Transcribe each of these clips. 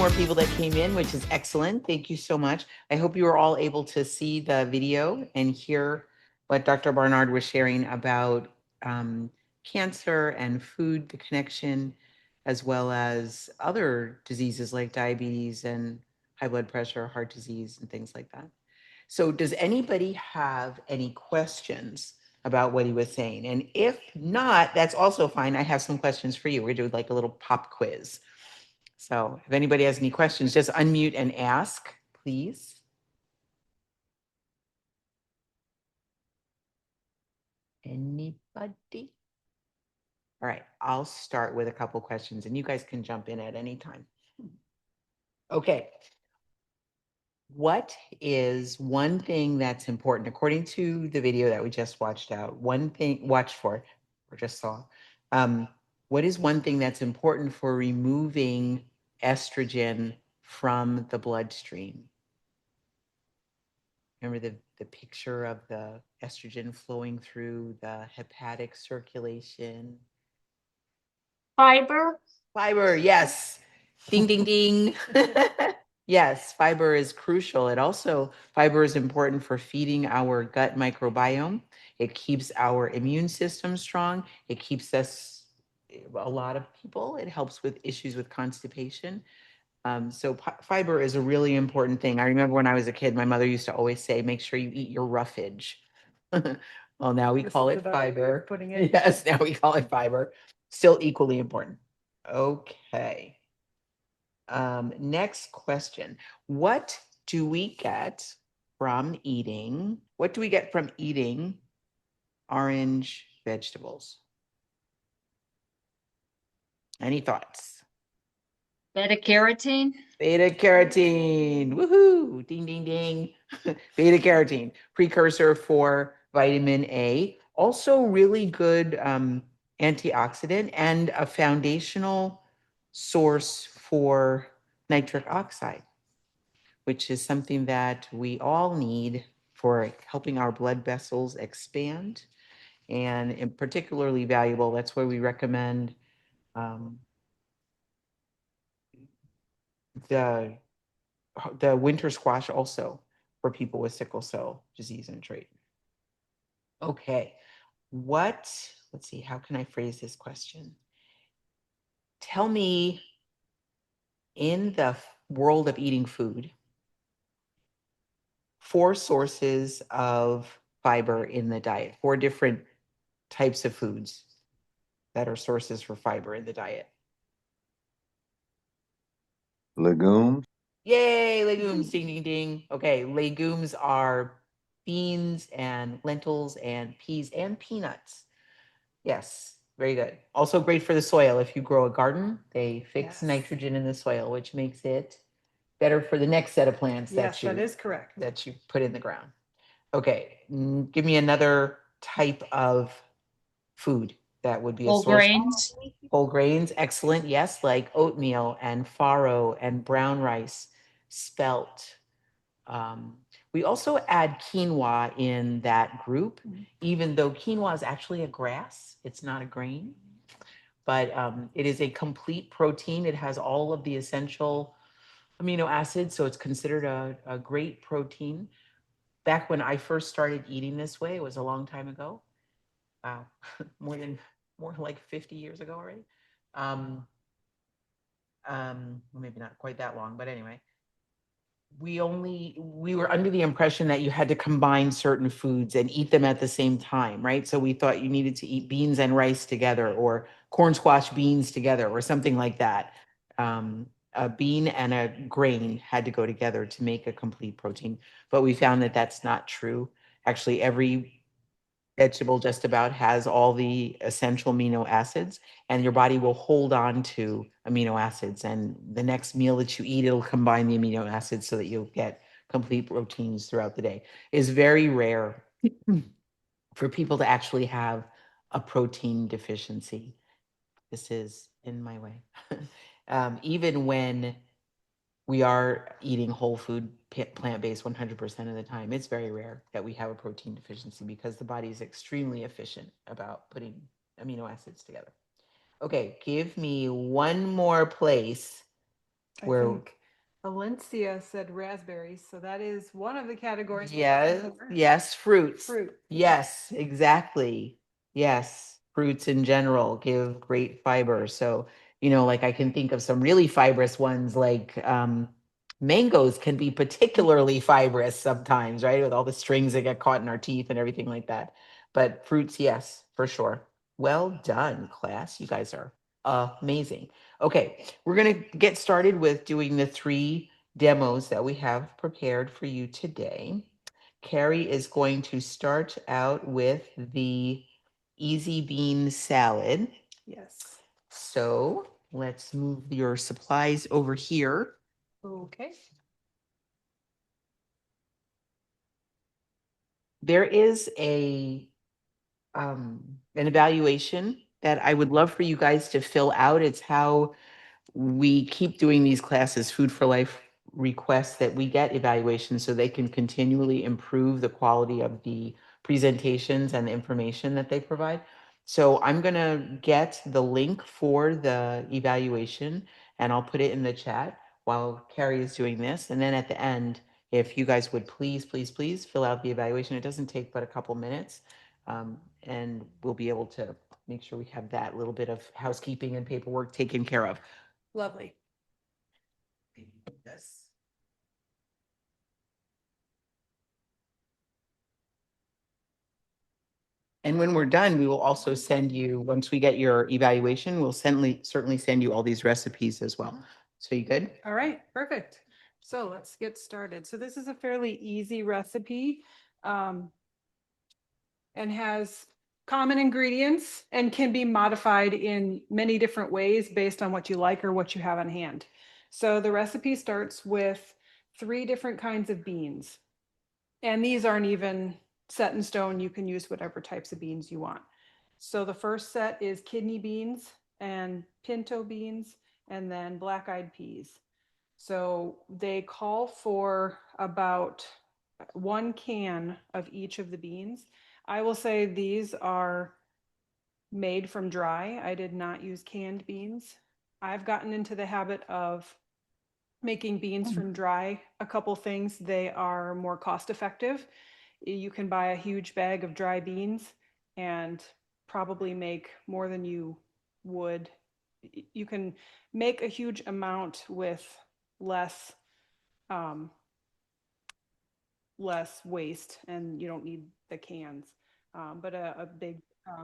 more people that came in, which is excellent. Thank you so much. I hope you were all able to see the video and hear what Dr. Barnard was sharing about cancer and food, the connection, as well as other diseases like diabetes and high blood pressure, heart disease, and things like that. So does anybody have any questions about what he was saying? And if not, that's also fine. I have some questions for you. We're doing like a little pop quiz. So if anybody has any questions, just unmute and ask, please. Anybody? All right, I'll start with a couple questions and you guys can jump in at any time. Okay. What is one thing that's important according to the video that we just watched or just saw? What is one thing that's important for removing estrogen from the bloodstream? Remember the picture of the estrogen flowing through the hepatic circulation? Fiber. Fiber, yes. Ding, ding, ding. Yes, fiber is crucial. Fiber is important for feeding our gut microbiome. It keeps our immune system strong. It keeps us, a lot of people, it helps with issues with constipation. So fiber is a really important thing. I remember when I was a kid, my mother used to always say, make sure you eat your roughage. Well, now we call it fiber. Putting it. Yes, now we call it fiber. Still equally important. Okay. Next question. What do we get from eating orange vegetables? Any thoughts? Beta carotene. Beta carotene. Woohoo. Ding, ding, ding. Beta carotene, precursor for vitamin A. Also really good antioxidant and a foundational source for nitric oxide, which is something that we all need for helping our blood vessels expand, and particularly valuable. That's why we recommend the winter squash also for people with sickle cell disease and trait. Okay, let's see, how can I phrase this question? Tell me, in the world of eating food, 4 sources of fiber in the diet, 4 different types of foods that are sources for fiber in the diet. Legumes. Yay, legumes, ding, ding, ding. Okay, legumes are beans and lentils and peas and peanuts. Yes, very good. Also great for the soil. If you grow a garden, they fix nitrogen in the soil, which makes it better for the next set of plants that is correct. that you put in the ground. Okay, give me another type of food that would be a Whole source. grains. Whole grains, excellent. Yes, like oatmeal and farro and brown rice, spelt. We also add quinoa in that group, even though quinoa is actually a grass. It's not a grain, but it is a complete protein. It has all of the essential amino acids, so it's considered a great protein. Back when I first started eating this way, it was a long time ago. Wow, more like 50 years ago already. Maybe not quite that long, but anyway, we were under the impression that you had to combine certain foods and eat them at the same time, right? So we thought you needed to eat beans and rice together, or corn squash beans together, or something like that. A bean and a grain had to go together to make a complete protein, but we found that that's not true. Actually, every vegetable just about has all the essential amino acids, and your body will hold on to amino acids, and the next meal that you eat, it'll combine the amino acids so that you'll get complete proteins throughout the day. It's very rare for people to actually have a protein deficiency. This is in my way. Even when we are eating whole food, plant-based 100% of the time, it's very rare that we have a protein deficiency because the body is extremely efficient about putting amino acids together. Okay, give me one more place I Where, think Valencia said raspberries, so that is one of the categories. yes, yes, fruits. Fruit. Yes, exactly. Yes, fruits in general give great fiber. So, like I can think of some really fibrous ones like mangoes can be particularly fibrous sometimes, right? With all the strings that get caught in our teeth and everything like that. But fruits, yes, for sure. Well done, class. You guys are amazing. Okay, we're going to get started with doing the 3 demos that we have prepared for you today. Carrie is going to start out with the easy bean salad. Yes. So let's move your supplies over here. Okay. There is an evaluation that I would love for you guys to fill out. It's how we keep doing these classes, Food for Life requests that we get evaluations so they can continually improve the quality of the presentations and the information that they provide. So I'm going to get the link for the evaluation and I'll put it in the chat while Carrie is doing this. And then at the end, if you guys would please, please, please fill out the evaluation. It doesn't take but a couple minutes. And we'll be able to make sure we have that little bit of housekeeping and paperwork taken care of. Lovely. Yes. And when we're done, we will also send you, once we get your evaluation, we'll certainly send you all these recipes as well. So you good? All right, perfect. So let's get started. So this is a fairly easy recipe and has common ingredients and can be modified in many different ways based on what you like or what you have on hand. So the recipe starts with 3 different kinds of beans. And these aren't even set in stone. You can use whatever types of beans you want. So the first set is kidney beans and pinto beans and then black-eyed peas. So they call for about 1 can of each of the beans. I will say these are made from dry. I did not use canned beans. I've gotten into the habit of making beans from dry. A couple things, they are more cost effective. You can buy a huge bag of dry beans and probably make more than you would. You can make a huge amount with less less waste, and you don't need the cans. But a big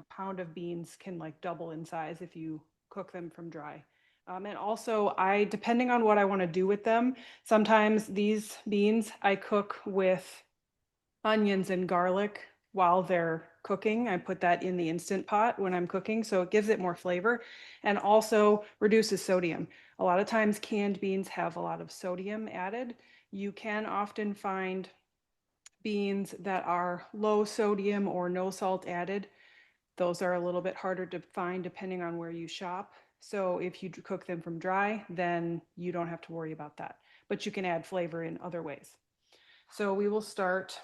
pound of beans can like double in size if you cook them from dry. And also, depending on what I want to do with them, sometimes these beans I cook with onions and garlic while they're cooking. I put that in the Instant Pot when I'm cooking, so it gives it more flavor and also reduces sodium. A lot of times canned beans have a lot of sodium added. You can often find beans that are low sodium or no salt added. Those are a little bit harder to find depending on where you shop. So if you cook them from dry, then you don't have to worry about that. But you can add flavor in other ways. So we will start.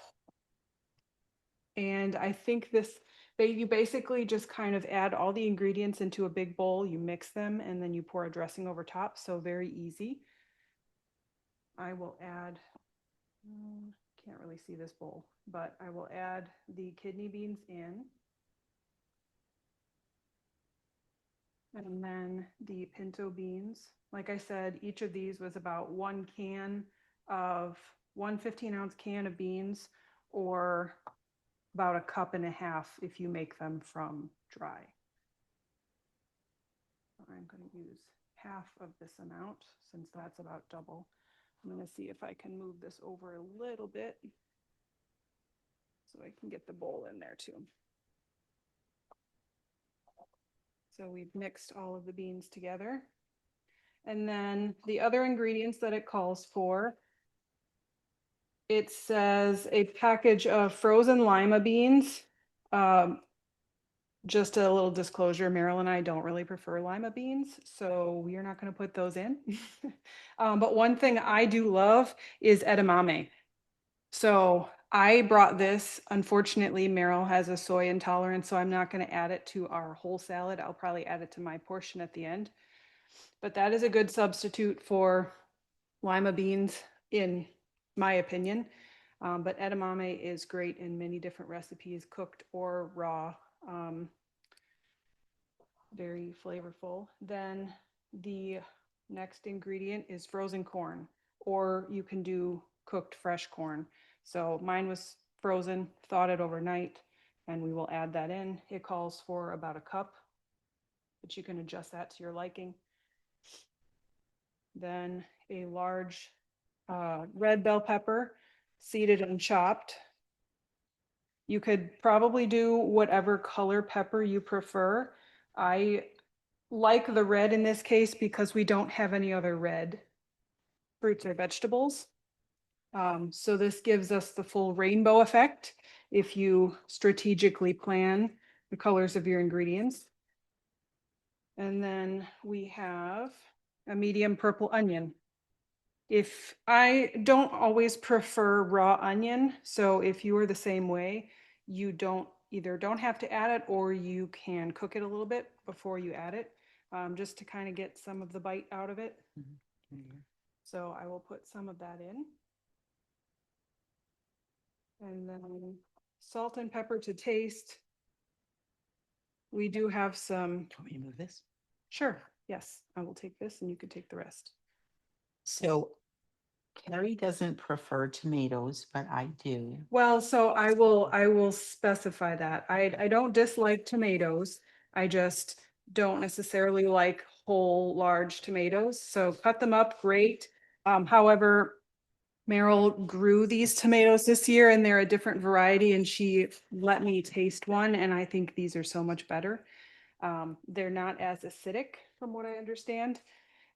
And I think you basically just kind of add all the ingredients into a big bowl, you mix them, and then you pour a dressing over top. So very easy. I will add, can't really see this bowl, but I will add the kidney beans in. And then the pinto beans. Like I said, each of these was about 1 15-ounce can of beans, or about 1.5 cups if you make them from dry. I'm going to use half of this amount since that's about double. I'm going to see if I can move this over a little bit so I can get the bowl in there too. So we've mixed all of the beans together. And then the other ingredients that it calls for, it says a package of frozen lima beans. Just a little disclosure, Meryl and I don't really prefer lima beans, so we are not going to put those in. But one thing I do love is edamame. So I brought this. Unfortunately, Meryl has a soy intolerance, so I'm not going to add it to our whole salad. I'll probably add it to my portion at the end. But that is a good substitute for lima beans, in my opinion. But edamame is great in many different recipes, cooked or raw. Very flavorful. Then the next ingredient is frozen corn, or you can do cooked fresh corn. So mine was frozen, thawed it overnight, and we will add that in. It calls for about a cup, but you can adjust that to your liking. Then a large red bell pepper, seeded and chopped. You could probably do whatever color pepper you prefer. I like the red in this case because we don't have any other red fruits or vegetables. So this gives us the full rainbow effect if you strategically plan the colors of your ingredients. And then we have a medium purple onion. If I don't always prefer raw onion, so if you are the same way, you don't have to add it, or you can cook it a little bit before you add it, just to kind of get some of the bite out of it. So I will put some of that in. And then salt and pepper to taste. We do have some. Do you want me to move this? Sure. Yes, I will take this and you can take the rest. So Carrie doesn't prefer tomatoes, but I do. Well, so I will specify that. I don't dislike tomatoes. I just don't necessarily like whole large tomatoes. So cut them up, great. However, Meryl grew these tomatoes this year and they're a different variety, and she let me taste one, and I think these are so much better. They're not as acidic from what I understand.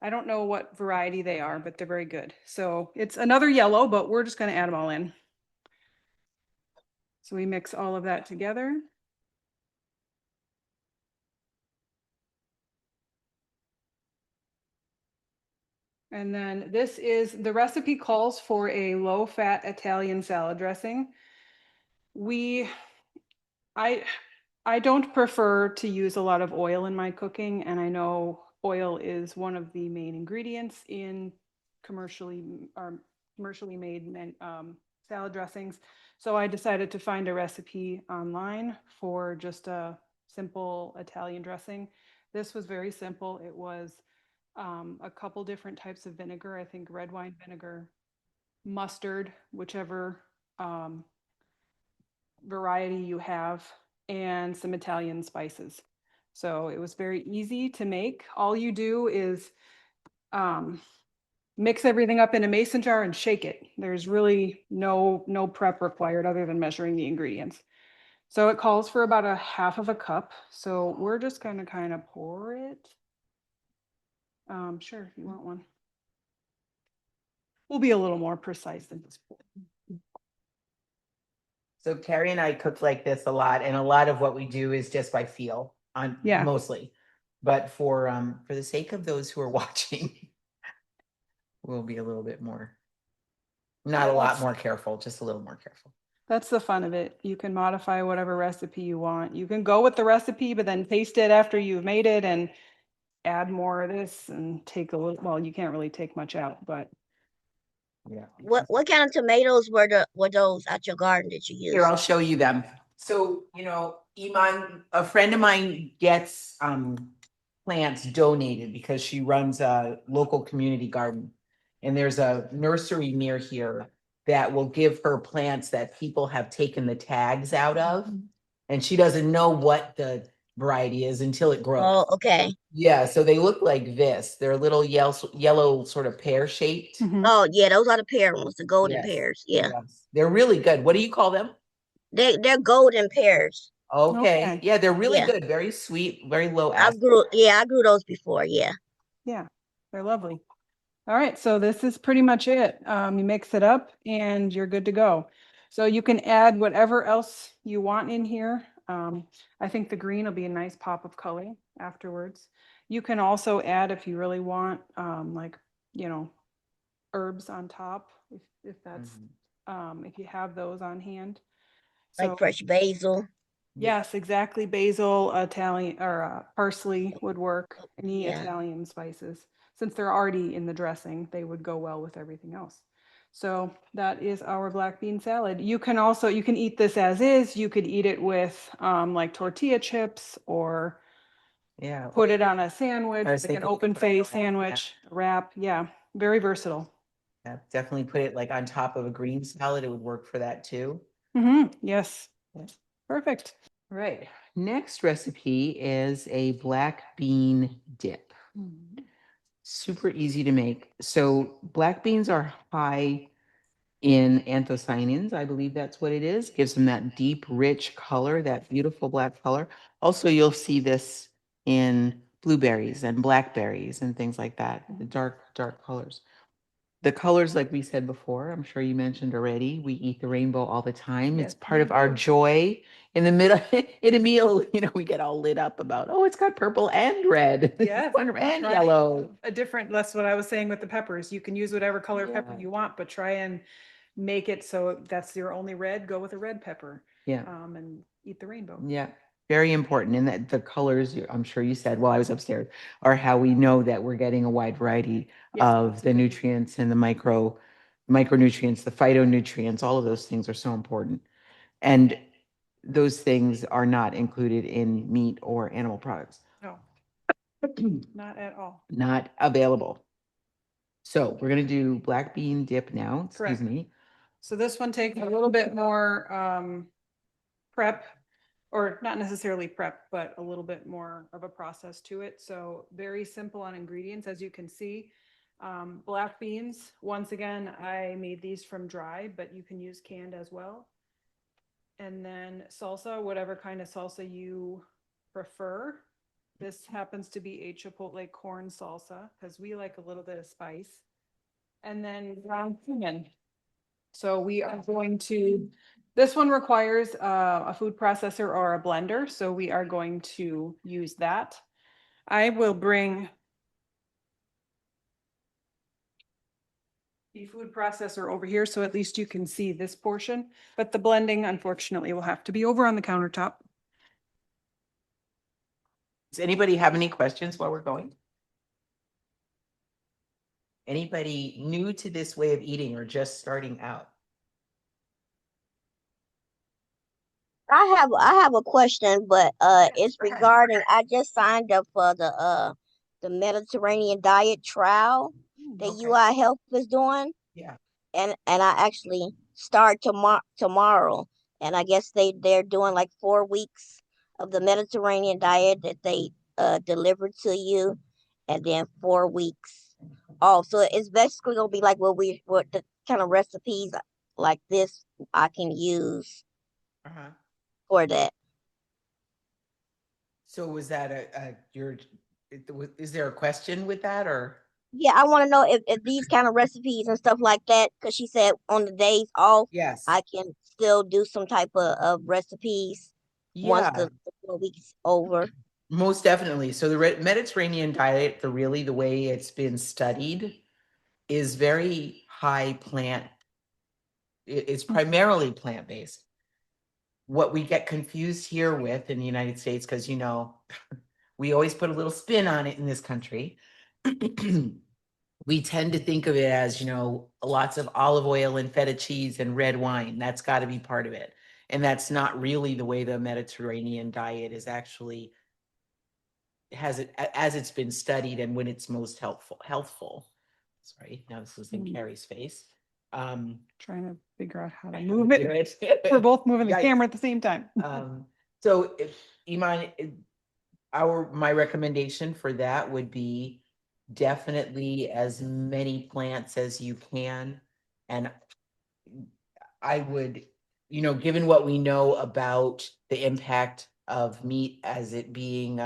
I don't know what variety they are, but they're very good. So it's another yellow, but we're just going to add them all in. So we mix all of that together. And then this is, the recipe calls for a low-fat Italian salad dressing. I don't prefer to use a lot of oil in my cooking, and I know oil is one of the main ingredients in commercially made salad dressings. So I decided to find a recipe online for just a simple Italian dressing. This was very simple. It was a couple different types of vinegar. I think red wine vinegar, mustard, whichever variety you have, and some Italian spices. So it was very easy to make. All you do is mix everything up in a mason jar and shake it. There's really no prep required other than measuring the ingredients. So it calls for about a half of a cup. So we're just going to kind of pour it. Sure, if you want one. We'll be a little more precise than this. So Carrie and I cook like this a lot, and a lot of what we do is just by feel on Yeah. mostly. But for the sake of those who are watching, we'll be a little bit more, not a lot more careful, just a little more careful. That's the fun of it. You can modify whatever recipe you want. You can go with the recipe, but then taste it after you've made it and add more of this and take a little, well, you can't really take much out, but. Yeah. What kind of tomatoes were those at your garden that you used? Here, I'll show you them. So, Iman, a friend of mine gets plants donated because she runs a local community garden. And there's a nursery near here that will give her plants that people have taken the tags out of. And she doesn't know what the variety is until it grows. Oh, okay. Yeah, so they look like this. They're little yellow sort of pear shaped. Oh, yeah, those are the pear ones, the golden Yes, pears. Yeah. yes. They're really good. What do you call them? They're golden pears. Okay. Yeah, they're really Yeah. good. Very sweet, very low I acid. grew those before. Yeah. Yeah, they're lovely. All right, so this is pretty much it. You mix it up and you're good to go. So you can add whatever else you want in here. I think the green will be a nice pop of color afterwards. You can also add, if you really want, herbs on top, if that's if you have those on hand. Like fresh basil. Yes, exactly. Basil, Italian or parsley would work. Any Yeah. Italian spices. since they're already in the dressing, they would go well with everything else. So that is our black bean salad. You can eat this as is. You could eat it with like tortilla chips or Yeah. put it on a sandwich, I was like an thinking open put it on a face wrap, yeah. sandwich, wrap. Yeah, very versatile. Yeah, definitely put it like on top of a green salad. It would work for that too. Yes. Yeah. Perfect. Right. Next recipe is a black bean dip. Super easy to make. So black beans are high in anthocyanins. I believe that's what it is. Gives them that deep, rich color, that beautiful black color. Also, you'll see this in blueberries and blackberries and things like that, the dark colors. The colors, like we said before, I'm sure you mentioned already, we eat the rainbow all the time. It's Yes, part we of our do. joy. In the middle, in a meal, we get all lit up about, oh, it's got purple and red. Yes. And Try yellow. a different, that's what I was saying with the peppers. You can use whatever color pepper Yeah. you want, but try and make it so that's your only red. Go with a red pepper. Yeah. And eat the rainbow. Yeah. Very important. And that the colors, I'm sure you said while I was upstairs, are how we know that we're getting a wide variety Yes, of the absolutely. nutrients and the micronutrients, the phytonutrients, all of those things are so important. And those things are not included in meat or animal products. No, not at all. Not available. So we're going to do black bean dip now. Excuse Correct. me. So this one takes a little bit more prep, or not necessarily prep, but a little bit more of a process to it. So very simple on ingredients, as you can see. Black beans, once again, I made these from dry, but you can use canned as well. And then salsa, whatever kind of salsa you prefer. This happens to be a chipotle corn salsa because we like a little bit of spice. And then ground cumin. So we are going to, this one requires a food processor or a blender. So we are going to use that. I will bring the food processor over here, so at least you can see this portion, but the blending unfortunately will have to be over on the countertop. Does anybody have any questions while we're going? Anybody new to this way of eating or just starting out? I have a question, but it's go ahead. regarding I just signed up for the Mediterranean diet trial that Okay. UI Health is doing, Yeah. and I actually start tomorrow, and I guess they're doing like 4 weeks of the Mediterranean diet that they deliver to you, and then 4 weeks off. So it's basically gonna be like what the kind of recipes like this I can use Uh-huh. for that. So was that is there a question with that or? Yeah, I want to know if these kind of recipes and stuff like that, because she said on the days off, Yes. I can still do some type of recipes once Yeah, the 4 weeks over. most definitely. So the Mediterranean diet, the way it's been studied is very high plant. It's primarily plant-based. What we get confused here with in the United States, because we always put a little spin on it in this country. We tend to think of it as, lots of olive oil and feta cheese and red wine. That's got to be part of it. And that's not really the way the Mediterranean diet is actually as it's been studied and when it's most healthful. Sorry, now this is in Carrie's face. Trying to figure out how to I move do it. it. We're both moving the Yikes. camera at the same time. So if Iman, my recommendation for that would be definitely as many plants as you can. And I would, given what we know about the impact of meat as it being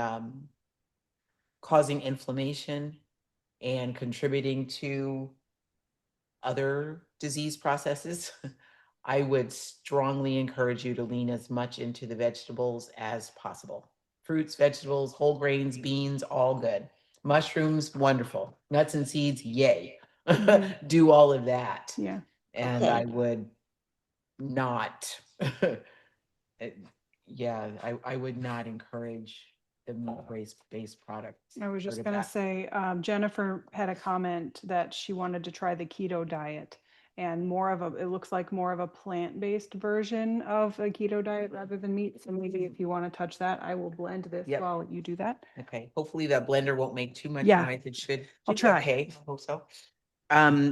causing inflammation and contributing to other disease processes, I would strongly encourage you to lean as much into the vegetables as possible. Fruits, vegetables, whole grains, beans, all good. Mushrooms, wonderful. Nuts and seeds, yay. Do all of that. Yeah. And Okay. I would not, I would not encourage the meat-based products. I was Heard just of gonna that? say, Jennifer had a comment that she wanted to try the keto diet and it looks like more of a plant-based version of a keto diet rather than meat. So maybe if you want to touch that, I will blend this Yep. while you do that. Okay, hopefully that blender won't make too much Yeah. noise. It should. I'll do try. Okay, I hope so.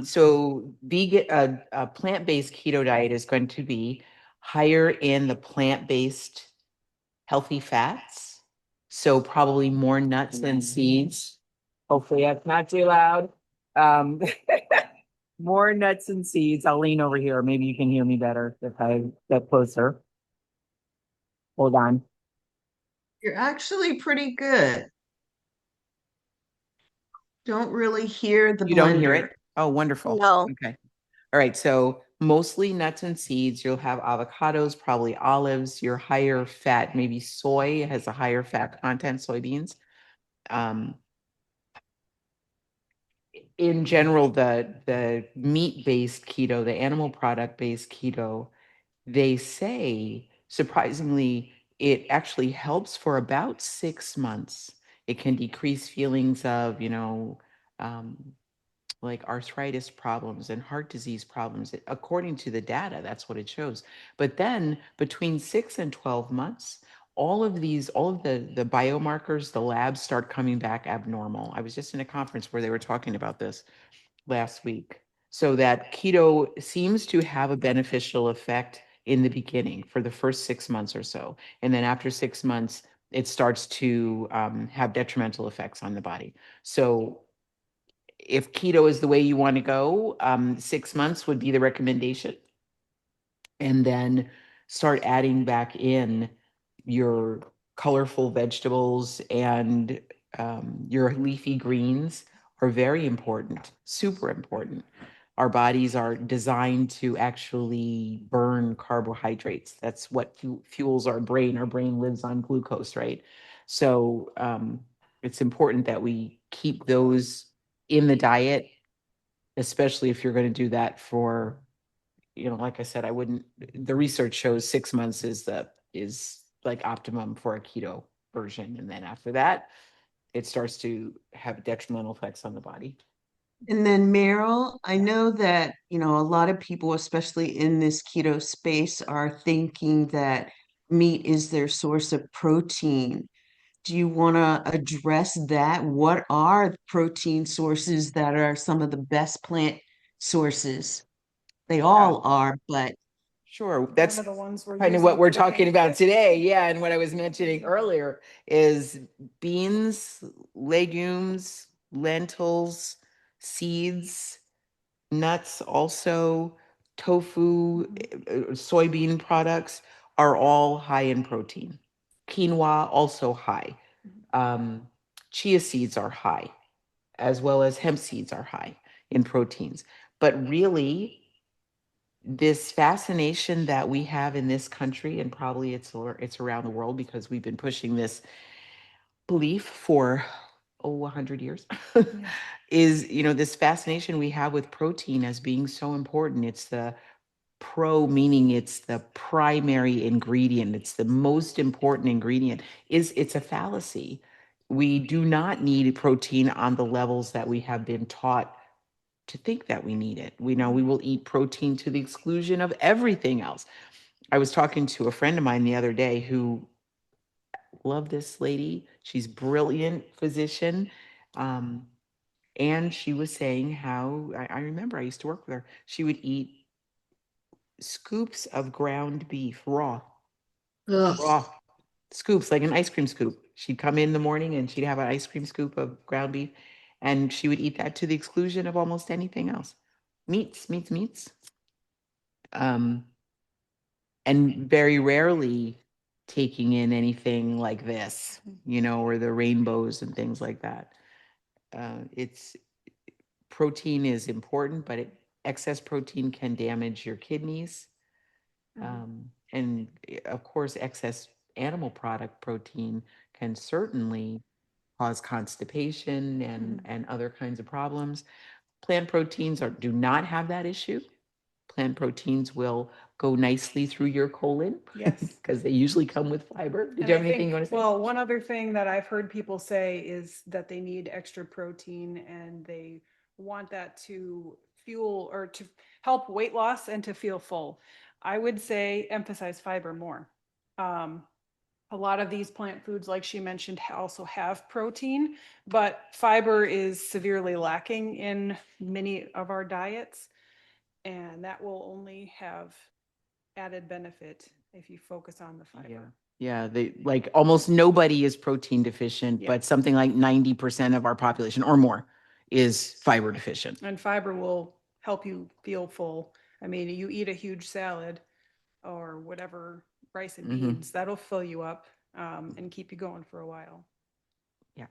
So vegan, a plant-based keto diet is going to be higher in the plant-based healthy fats. So probably more nuts than seeds. Hopefully that's not too loud. Um, more nuts and seeds. I'll lean over here. Maybe you can hear me better if I get closer. Hold on. You're actually pretty good. Don't really hear the You don't hear blender. it? Oh, wonderful. No. Okay. All right. So mostly nuts and seeds. You'll have avocados, probably olives, your higher fat, maybe soy has a higher fat content, soybeans. In general, the meat-based keto, the animal product-based keto, they say, surprisingly, it actually helps for about 6 months. It can decrease feelings of, um, like arthritis problems and heart disease problems. According to the data, that's what it shows. But then between 6 and 12 months, all of the biomarkers, the labs start coming back abnormal. I was just in a conference where they were talking about this last week. So that keto seems to have a beneficial effect in the beginning for the first 6 months or so. And then after 6 months, it starts to have detrimental effects on the body. So if keto is the way you want to go, 6 months would be the recommendation. And then start adding back in your colorful vegetables and your leafy greens are very important, super important. Our bodies are designed to actually burn carbohydrates. That's what fuels our brain. Our brain lives on glucose, right? So it's important that we keep those in the diet, especially if you're going to do that for, like I said, the research shows 6 months is like optimum for a keto version. And then after that, it starts to have detrimental effects on the body. And then Meryl, I know that, a lot of people, especially in this keto space, are thinking that meat is their source of protein. Do you want to address that? What are protein sources that are some of the best plant sources? They all are, but Sure. That's One of the ones we're kind of what using we're today. talking about today. Yeah. And what I was mentioning earlier is beans, legumes, lentils, seeds, nuts, also tofu, soybean products are all high in protein. Quinoa also high. Um, Chia seeds are high, as well as hemp seeds are high in proteins. But really, this fascination that we have in this country, and probably it's around the world because we've been pushing this belief for 100 years, is this fascination we have with protein as being so important. It's the meaning it's the primary ingredient, it's the most important ingredient. It's a fallacy. We do not need protein on the levels that we have been taught to think that we need it. We know we will eat protein to the exclusion of everything else. I was talking to a friend of mine the other day who loved this lady. She's brilliant physician. And she was saying how I remember I used to work with her. She would eat scoops of ground beef Ugh. raw scoops, like an ice cream scoop. She'd come in the morning and she'd have an ice cream scoop of ground beef, and she would eat that to the exclusion of almost anything else. Meats. Um, and very rarely taking in anything like this, or the rainbows and things like that. It's protein is important, but excess protein can damage your kidneys. And of course, excess animal product protein can certainly cause constipation and other kinds of problems. Plant proteins do not have that issue. plant proteins will go nicely through your colon. Yes. Because they usually come with fiber. Did And you I have anything think- you want to say? Well, one other thing that I've heard people say is that they need extra protein and they want that to fuel or to help weight loss and to feel full. I would say emphasize fiber more. A lot of these plant foods, like she mentioned, also have protein, but fiber is severely lacking in many of our diets. And that will only have added benefit if you focus on the fiber. Yeah. Yeah, they like almost nobody is protein deficient, Yeah. but something like 90% of our population or more is fiber deficient. And fiber will help you feel full. I mean, you eat a huge salad or whatever, rice and Mhm. beans, that'll fill you up and keep you going for a while. Yeah.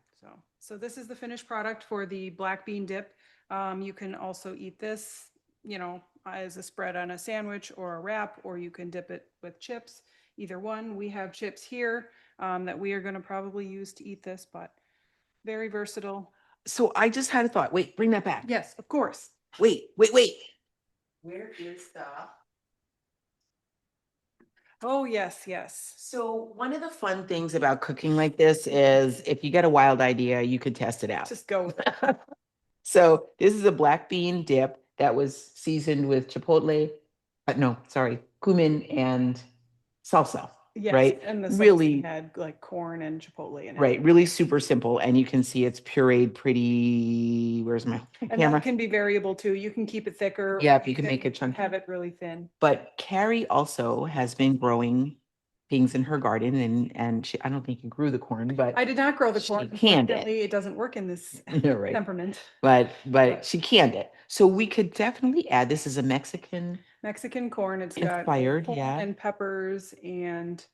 So this is the finished product for the black bean dip. You can also eat this, you know, as a spread on a sandwich or a wrap, or you can dip it with chips. Either one. We have chips here that we are going to probably use to eat this, but very versatile. So I just had a thought. Wait, bring that back. Yes, of course. Wait. Where is the? Oh, yes. So one of the fun things about cooking like this is if you get a wild idea, you could test it out. Just go with it. So this is a black bean dip that was seasoned with chipotle, cumin and salsa, Yes, right? and the sauce Really, had like corn and chipotle in it. right, really super simple. And you can see it's pureed pretty, where's my And camera? that can be variable too. You can keep it thicker. or Yep, you can make it chunky. Have it really thin. But Carrie also has been growing things in her garden and she, I don't think you grew the corn, but I did not grow the She corn. canned it. Unfortunately, it doesn't work in this yeah, right. temperament. But But- she canned it. So we could definitely add this as a Mexican. Mexican corn. It's got Inspired, corn yeah. and peppers and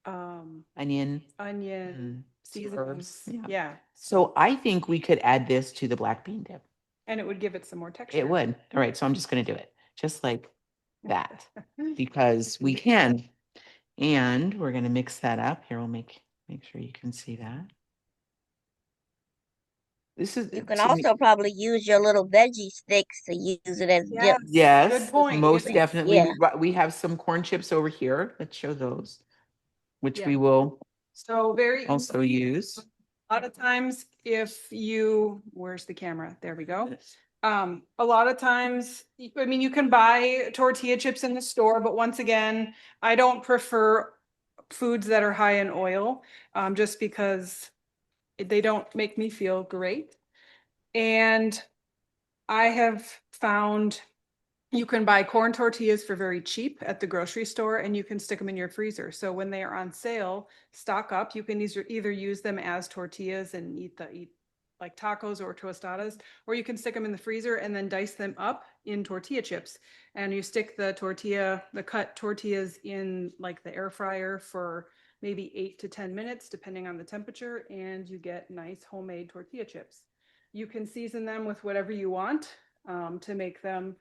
Onion. onion, seasonings. herbs, yeah. Yeah. So I think we could add this to the black bean dip. And it would give it some more texture. It would. All right. So I'm just going to do it just like that because we can. And we're going to mix that up. Here, we'll make sure you can see that. This is. You can to me- also probably use your little veggie sticks to use it as Yeah. dip. Yes, Good point. most Good- definitely. Yeah. We have some corn chips over here. Let's show those, which Yeah. we will So very also easy. use. A lot of times if you, where's the camera? There we go. A lot of times, I mean, you can buy tortilla chips in the store, but once again, I don't prefer foods that are high in oil, just because they don't make me feel great. And I have found you can buy corn tortillas for very cheap at the grocery store and you can stick them in your freezer. So when they are on sale, stock up. You can either use them as tortillas and eat like tacos or tostadas, or you can stick them in the freezer and then dice them up in tortilla chips. And you stick the cut tortillas in like the air fryer for maybe 8 to 10 minutes, depending on the temperature, and you get nice homemade tortilla chips. You can season them with whatever you want to make them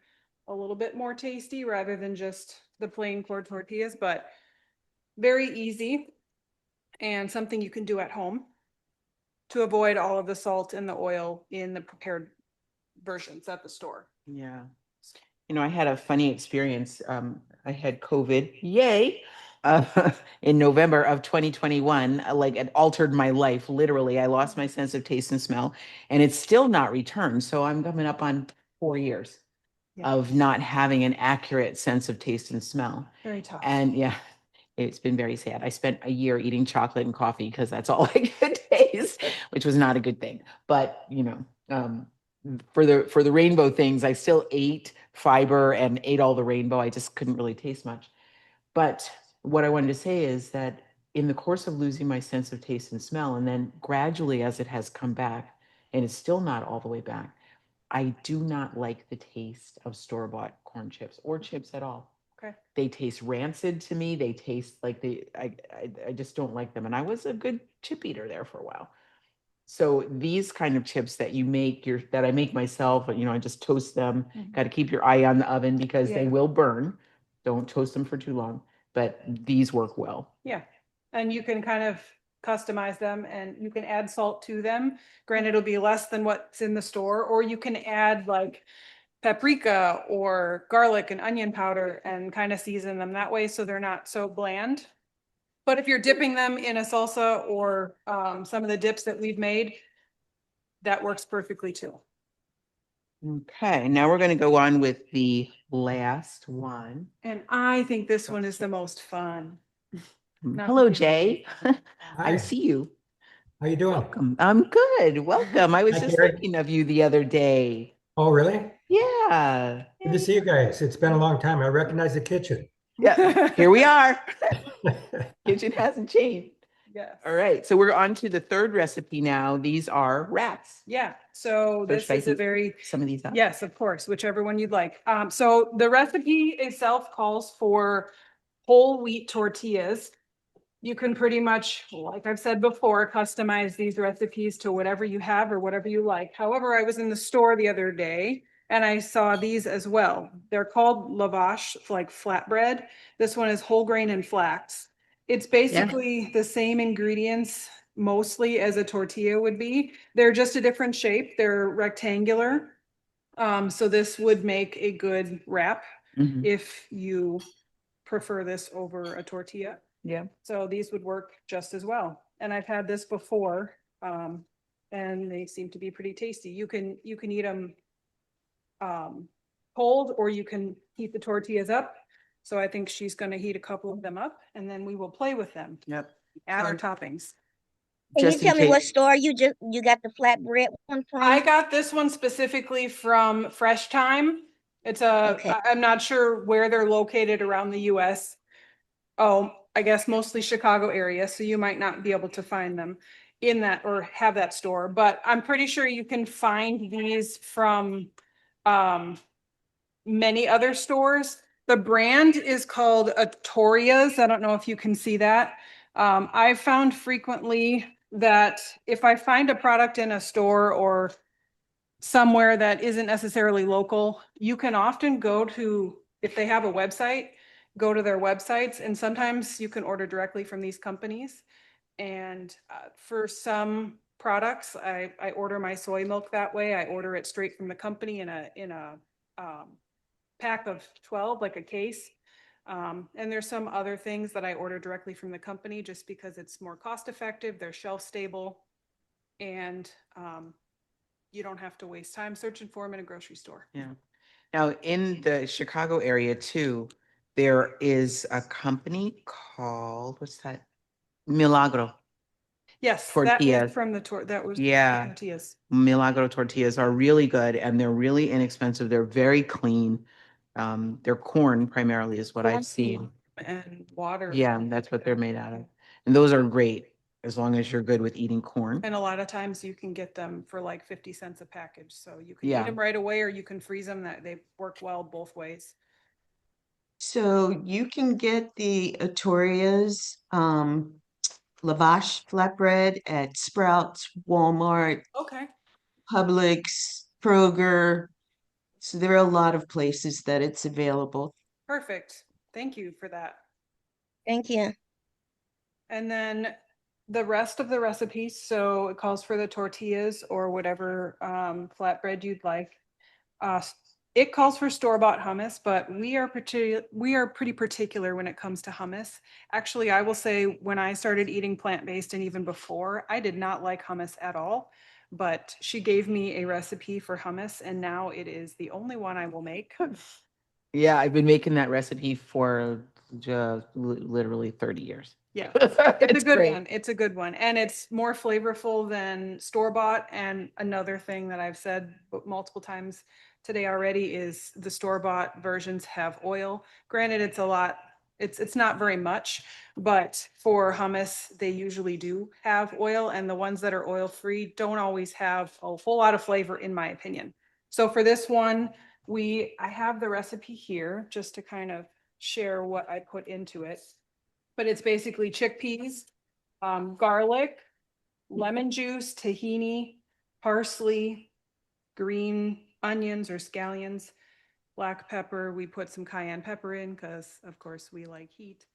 a little bit more tasty rather than just the plain corn tortillas, but very easy and something you can do at home to avoid all of the salt and the oil in the prepared versions at the store. Yeah. You know, I had a funny experience. I had COVID, yay, in November of 2021. Like it altered my life. Literally, I lost my sense of taste and smell, and it's still not returned. So I'm coming up on 4 years of not having an accurate sense of taste and smell. Very tough. And yeah, it's been very sad. I spent a year eating chocolate and coffee because that's all I could taste, which was not a good thing. But you know, for the rainbow things, I still ate fiber and ate all the rainbow. I just couldn't really taste much. But what I wanted to say is that in the course of losing my sense of taste and smell, and then gradually as it has come back, and it's still not all the way back, I do not like the taste of store-bought corn chips or chips at all. Okay. They taste rancid to me. They taste like I just don't like them. And I was a good chip eater there for a while. So these kind of chips that you make that I make myself, you know, I just toast them. Mhm. Got to keep your eye on the oven because they Yeah. will burn. Don't toast them for too long, but these work well. Yeah. And you can kind of customize them and you can add salt to them. Granted, it'll be less than what's in the store, or you can add like paprika or garlic and onion powder and kind of season them that way so they're not so bland. But if you're dipping them in a salsa or some of the dips that we've made, that works perfectly too. Okay, now we're going to go on with the last one. And I think this one is the most fun. Not Hello, the- Jay. I Hi, see you. how you doing? Welcome. I'm good. Welcome. I was Hi, just Carrie. thinking of you the other day. Oh, really? Yeah. Good to see you guys. It's been a long time. I recognize the kitchen. Yeah. Here we are. Kitchen hasn't changed. Yes. All right. So we're on to the third recipe now. These are wraps. Yeah. So this should I is a heat very, some of these up? yes, of course, whichever one you'd like. So the recipe itself calls for whole wheat tortillas. You can pretty much, like I've said before, customize these recipes to whatever you have or whatever you like. However, I was in the store the other day and I saw these as well. They're called lavash, like flatbread. This one is whole grain and flax. It's basically the same ingredients mostly as a tortilla would be. They're just a different shape. They're rectangular. So this would make a good wrap Mhm. if you prefer this over a tortilla. Yeah. So these would work just as well. And I've had this before, and they seem to be pretty tasty. You can eat them cold, or you can heat the tortillas up. So I think she's going to heat a couple of them up, and then we will play with them. Yep. Add our So toppings. Can you just in tell me what case- store you got the flatbread one from? I got this one specifically from Fresh Time. It's Okay. I'm not sure where they're located around the US. Oh, I guess mostly Chicago area, so you might not be able to find them in that or have that store, but I'm pretty sure you can find these from many other stores. The brand is called Atorias. I don't know if you can see that. I've found frequently that if I find a product in a store or somewhere that isn't necessarily local, you can often go to, if they have a website, go to their websites, and sometimes you can order directly from these companies. And for some products, I order my soy milk that way. I order it straight from the company in a pack of 12, like a case. And there's some other things that I order directly from the company just because it's more cost effective, they're shelf stable, and you don't have to waste time searching for them in a grocery store. Yeah. Now, in the Chicago area too, there is a company called, what's that? Milagro. Yes, that Tortillas. is from that was Yeah. tortillas. Milagro tortillas are really good and they're really inexpensive. They're very clean. They're corn primarily is what I've seen. And water. Yeah, that's what they're made out of. And those are great as long as you're good with eating corn. And a lot of times you can get them for like 50 cents a package. So you can eat Yeah. them right away or you can freeze them. That they work well both ways. So you can get the Atoria's lavash flatbread at Sprouts, Walmart, Okay, Publix, Kroger. So there are a lot of places that it's available. perfect. Thank you for that. Thank you. And then the rest of the recipes, so it calls for the tortillas or whatever flatbread you'd like. It calls for store-bought hummus, but we are pretty particular when it comes to hummus. Actually, I will say when I started eating plant-based and even before, I did not like hummus at all. But she gave me a recipe for hummus, and now it is the only one I will make. Yeah, I've been making that recipe for just literally 30 years. Yeah, it's a good great. one. It's a good one. And it's more flavorful than store-bought. And another thing that I've said multiple times today already is the store-bought versions have oil. Granted, it's a lot, it's not very much, but for hummus, they usually do have oil, and the ones that are oil-free don't always have a whole lot of flavor, in my opinion. So for this one, I have the recipe here just to kind of share what I put into it. But it's basically chickpeas, garlic, lemon juice, tahini, parsley, green onions or scallions, black pepper. We put some cayenne pepper in because, of course, we like heat.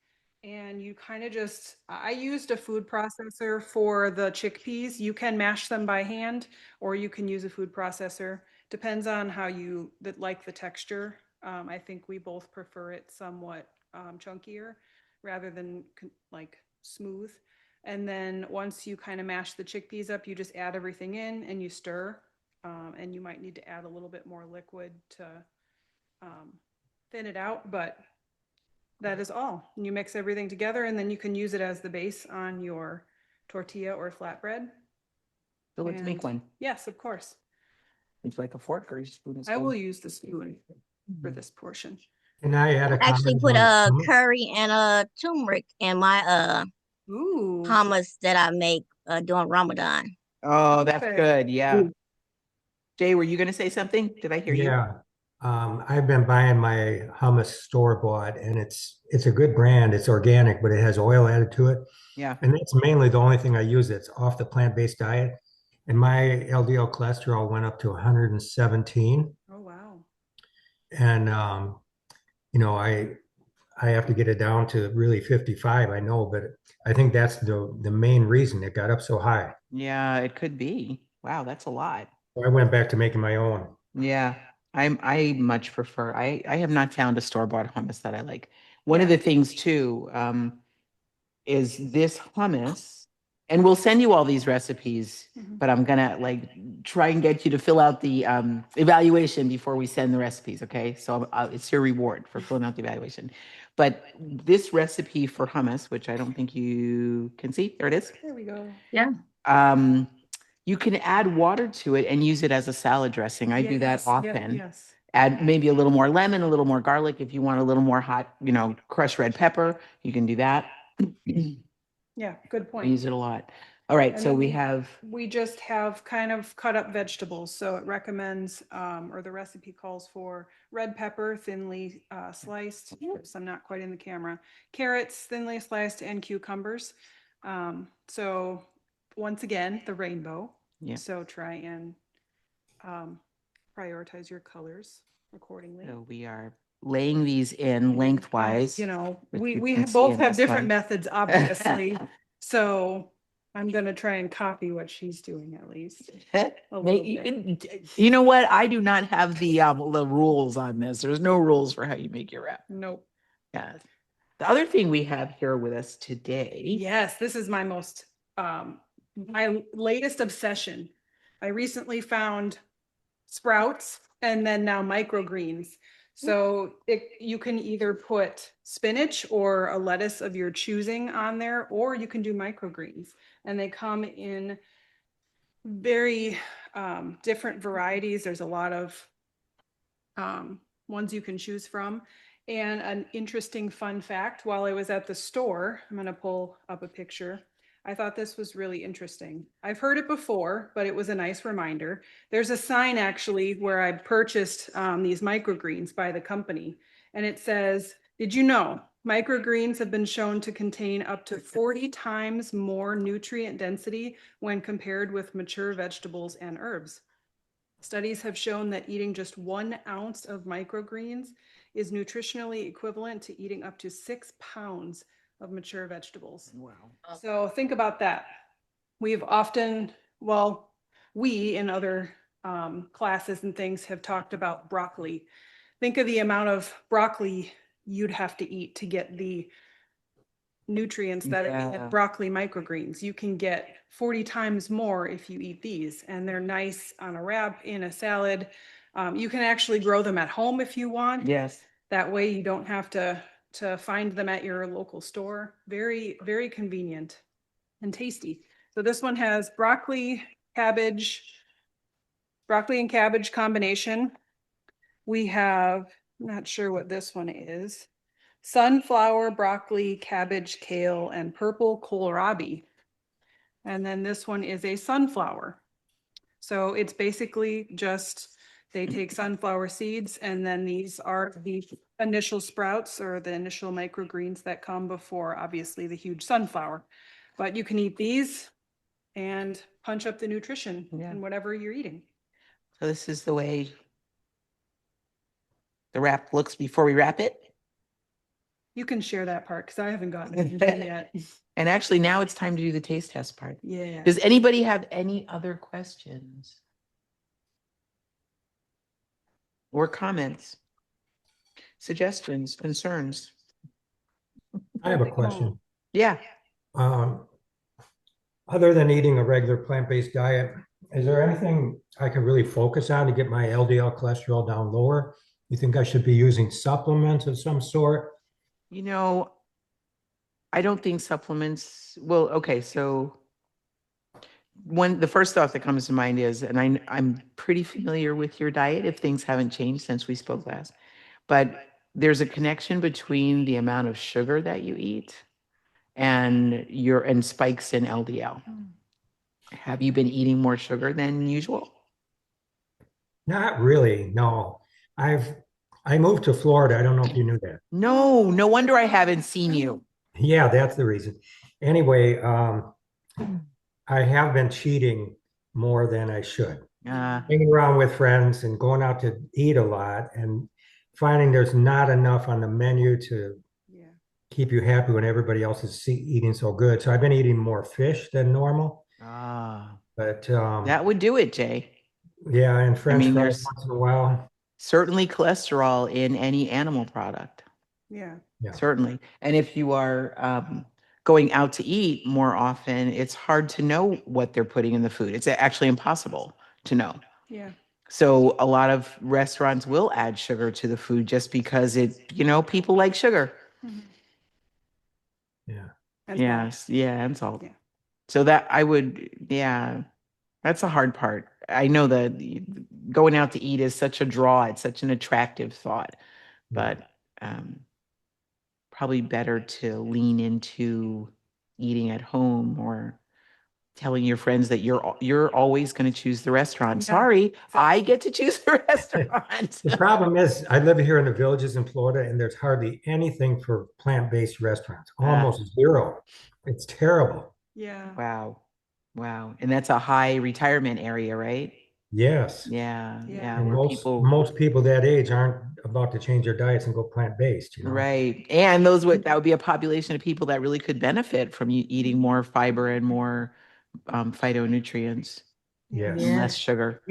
And you kind of just, I used a food processor for the chickpeas. You can mash them by hand or you can use a food processor. Depends on how you like the texture. I think we both prefer it somewhat chunkier rather than like smooth. And then once you kind of mash the chickpeas up, you just add everything in and you stir. And you might need to add a little bit more liquid to thin it out, but that is all. And you mix everything together and then you can use it as the base on your tortilla or flatbread. So let's make And- one. Yes, of course. Would you like a fork or a spoon? is I will fine. use the spoon for this portion. And I had a I actually comment put on hummus. curry and turmeric in my Ooh. hummus that I make during Ramadan. Oh, that's Perfect. good. Yeah. Jay, were you going to say something? Did I hear you? Yeah. I've been buying my hummus store bought, and it's a good brand. It's organic, but it has oil added to it. Yeah. And that's mainly the only thing I use. It's off the plant-based diet. And my LDL cholesterol went up to 117. Oh, wow. And you know, I have to get it down to really 55, I know, but I think that's the main reason it got up so high. Yeah, it could be. Wow, that's a lot. I went back to making my own. Yeah. I much prefer. I have not found a store-bought hummus that I like. One of Yeah. the things too, is this hummus, and we'll send you all these recipes, Mhm. but I'm gonna like try and get you to fill out the evaluation before we send the recipes. Okay, so it's your reward for filling out the evaluation. But this recipe for hummus, which I don't think you can see, there it is. There we go. You can add water to it and use it as a salad dressing. I do that Yes, yeah, often. Yes. Add maybe a little more lemon, a little more garlic. If you want a little more hot, crushed red pepper, you can do that. Yeah, good I point. use it a lot. All right, And so then we have, We just have kind of cut up vegetables. So it recommends, or the recipe calls for red pepper, thinly sliced. Oops, I'm not quite in the camera. Carrots, thinly sliced, and cucumbers. So once again, the rainbow. Yeah. So try and prioritize your colors accordingly. so we are laying these in lengthwise. You know, which we, you we can have- see both in have this different one. methods, obviously. So I'm going to try and copy what she's doing at least. little You know what? I do not have the rules on this. There's no rules for how you make your wrap. Nope. Yeah. The other thing we have here with us today. Yes, this is my most, my latest obsession. I recently found sprouts and then now microgreens. So you can either put spinach or a lettuce of your choosing on there, or you can do microgreens. And they come in very different varieties. There's a lot of ones you can choose from. And an interesting fun fact, while I was at the store, I'm going to pull up a picture. I thought this was really interesting. I've heard it before, but it was a nice reminder. There's a sign actually where I purchased these microgreens by the company, and it says, "Did you know microgreens have been shown to contain up to 40 times more nutrient density when compared with mature vegetables and herbs? Studies have shown that eating just 1 ounce of microgreens is nutritionally equivalent to eating up to 6 pounds of mature vegetables." Wow. So think about that. We've often, well, we in other classes and things have talked about broccoli. Think of the amount of broccoli you'd have to eat to get the nutrients that are Yeah. in broccoli microgreens. You can get 40 times more if you eat these, and they're nice on a wrap, in a salad. You can actually grow them at home if you want. Yes. That way you don't have to find them at your local store. Very, very convenient and tasty. So this one has broccoli and cabbage combination. We have, I'm not sure what this one is. Sunflower, broccoli, cabbage, kale, and purple kohlrabi. And then this one is a sunflower. So it's basically just, they take sunflower seeds, and then these are the initial sprouts or the initial microgreens that come before, obviously, the huge sunflower. But you can eat these and punch up the nutrition in whatever you're eating. So this is the way the wrap looks before we wrap it. You can share that part because I haven't gotten it yet. And actually now it's time to do the taste test part. Yeah. Does anybody have any other questions? or comments, suggestions, concerns? I have a question. Yeah. Um, other than eating a regular plant-based diet, is there anything I can really focus on to get my LDL cholesterol down lower? You think I should be using supplements of some sort? You know, I don't think supplements, well, okay, so the first thought that comes to mind is, and I'm pretty familiar with your diet if things haven't changed since we spoke last, but there's a connection between the amount of sugar that you eat and spikes in LDL. Have you been eating more sugar than usual? Not really, no. I moved to Florida. I don't know if you knew that. No, no wonder I haven't seen you. Yeah, that's the reason. Anyway, I have been cheating more than I should. Hanging around with friends and going out to eat a lot and finding there's not enough on the menu to Yeah. keep you happy when everybody else is eating so good. So I've been eating more fish than normal, but That would do it, Jay. yeah, and French fries there's once in a while. certainly cholesterol in any animal product. Yeah. Yeah. Certainly. And if you are going out to eat more often, it's hard to know what they're putting in the food. It's actually impossible to know. Yeah. So a lot of restaurants will add sugar to the food just because people like sugar. Mhm. Yeah. And Yes. Yeah. And salt. Yeah. So that's a hard part. I know that going out to eat is such a draw. It's such an attractive thought, but probably better to lean into eating at home or telling your friends that you're always going to choose the restaurant. Yeah, Sorry, I get to choose the restaurant. The problem is, I live here in the villages in Florida, and there's hardly anything for plant-based restaurants, almost zero. It's terrible. Yeah. Wow. Wow. And that's a high retirement area, right? Yes. Yeah. Yeah. Yeah. And Where most people that age aren't about to change their diets and go plant-based, right. And that would be a population of people that really could benefit from you eating more fiber and more phytonutrients Yes. and less sugar.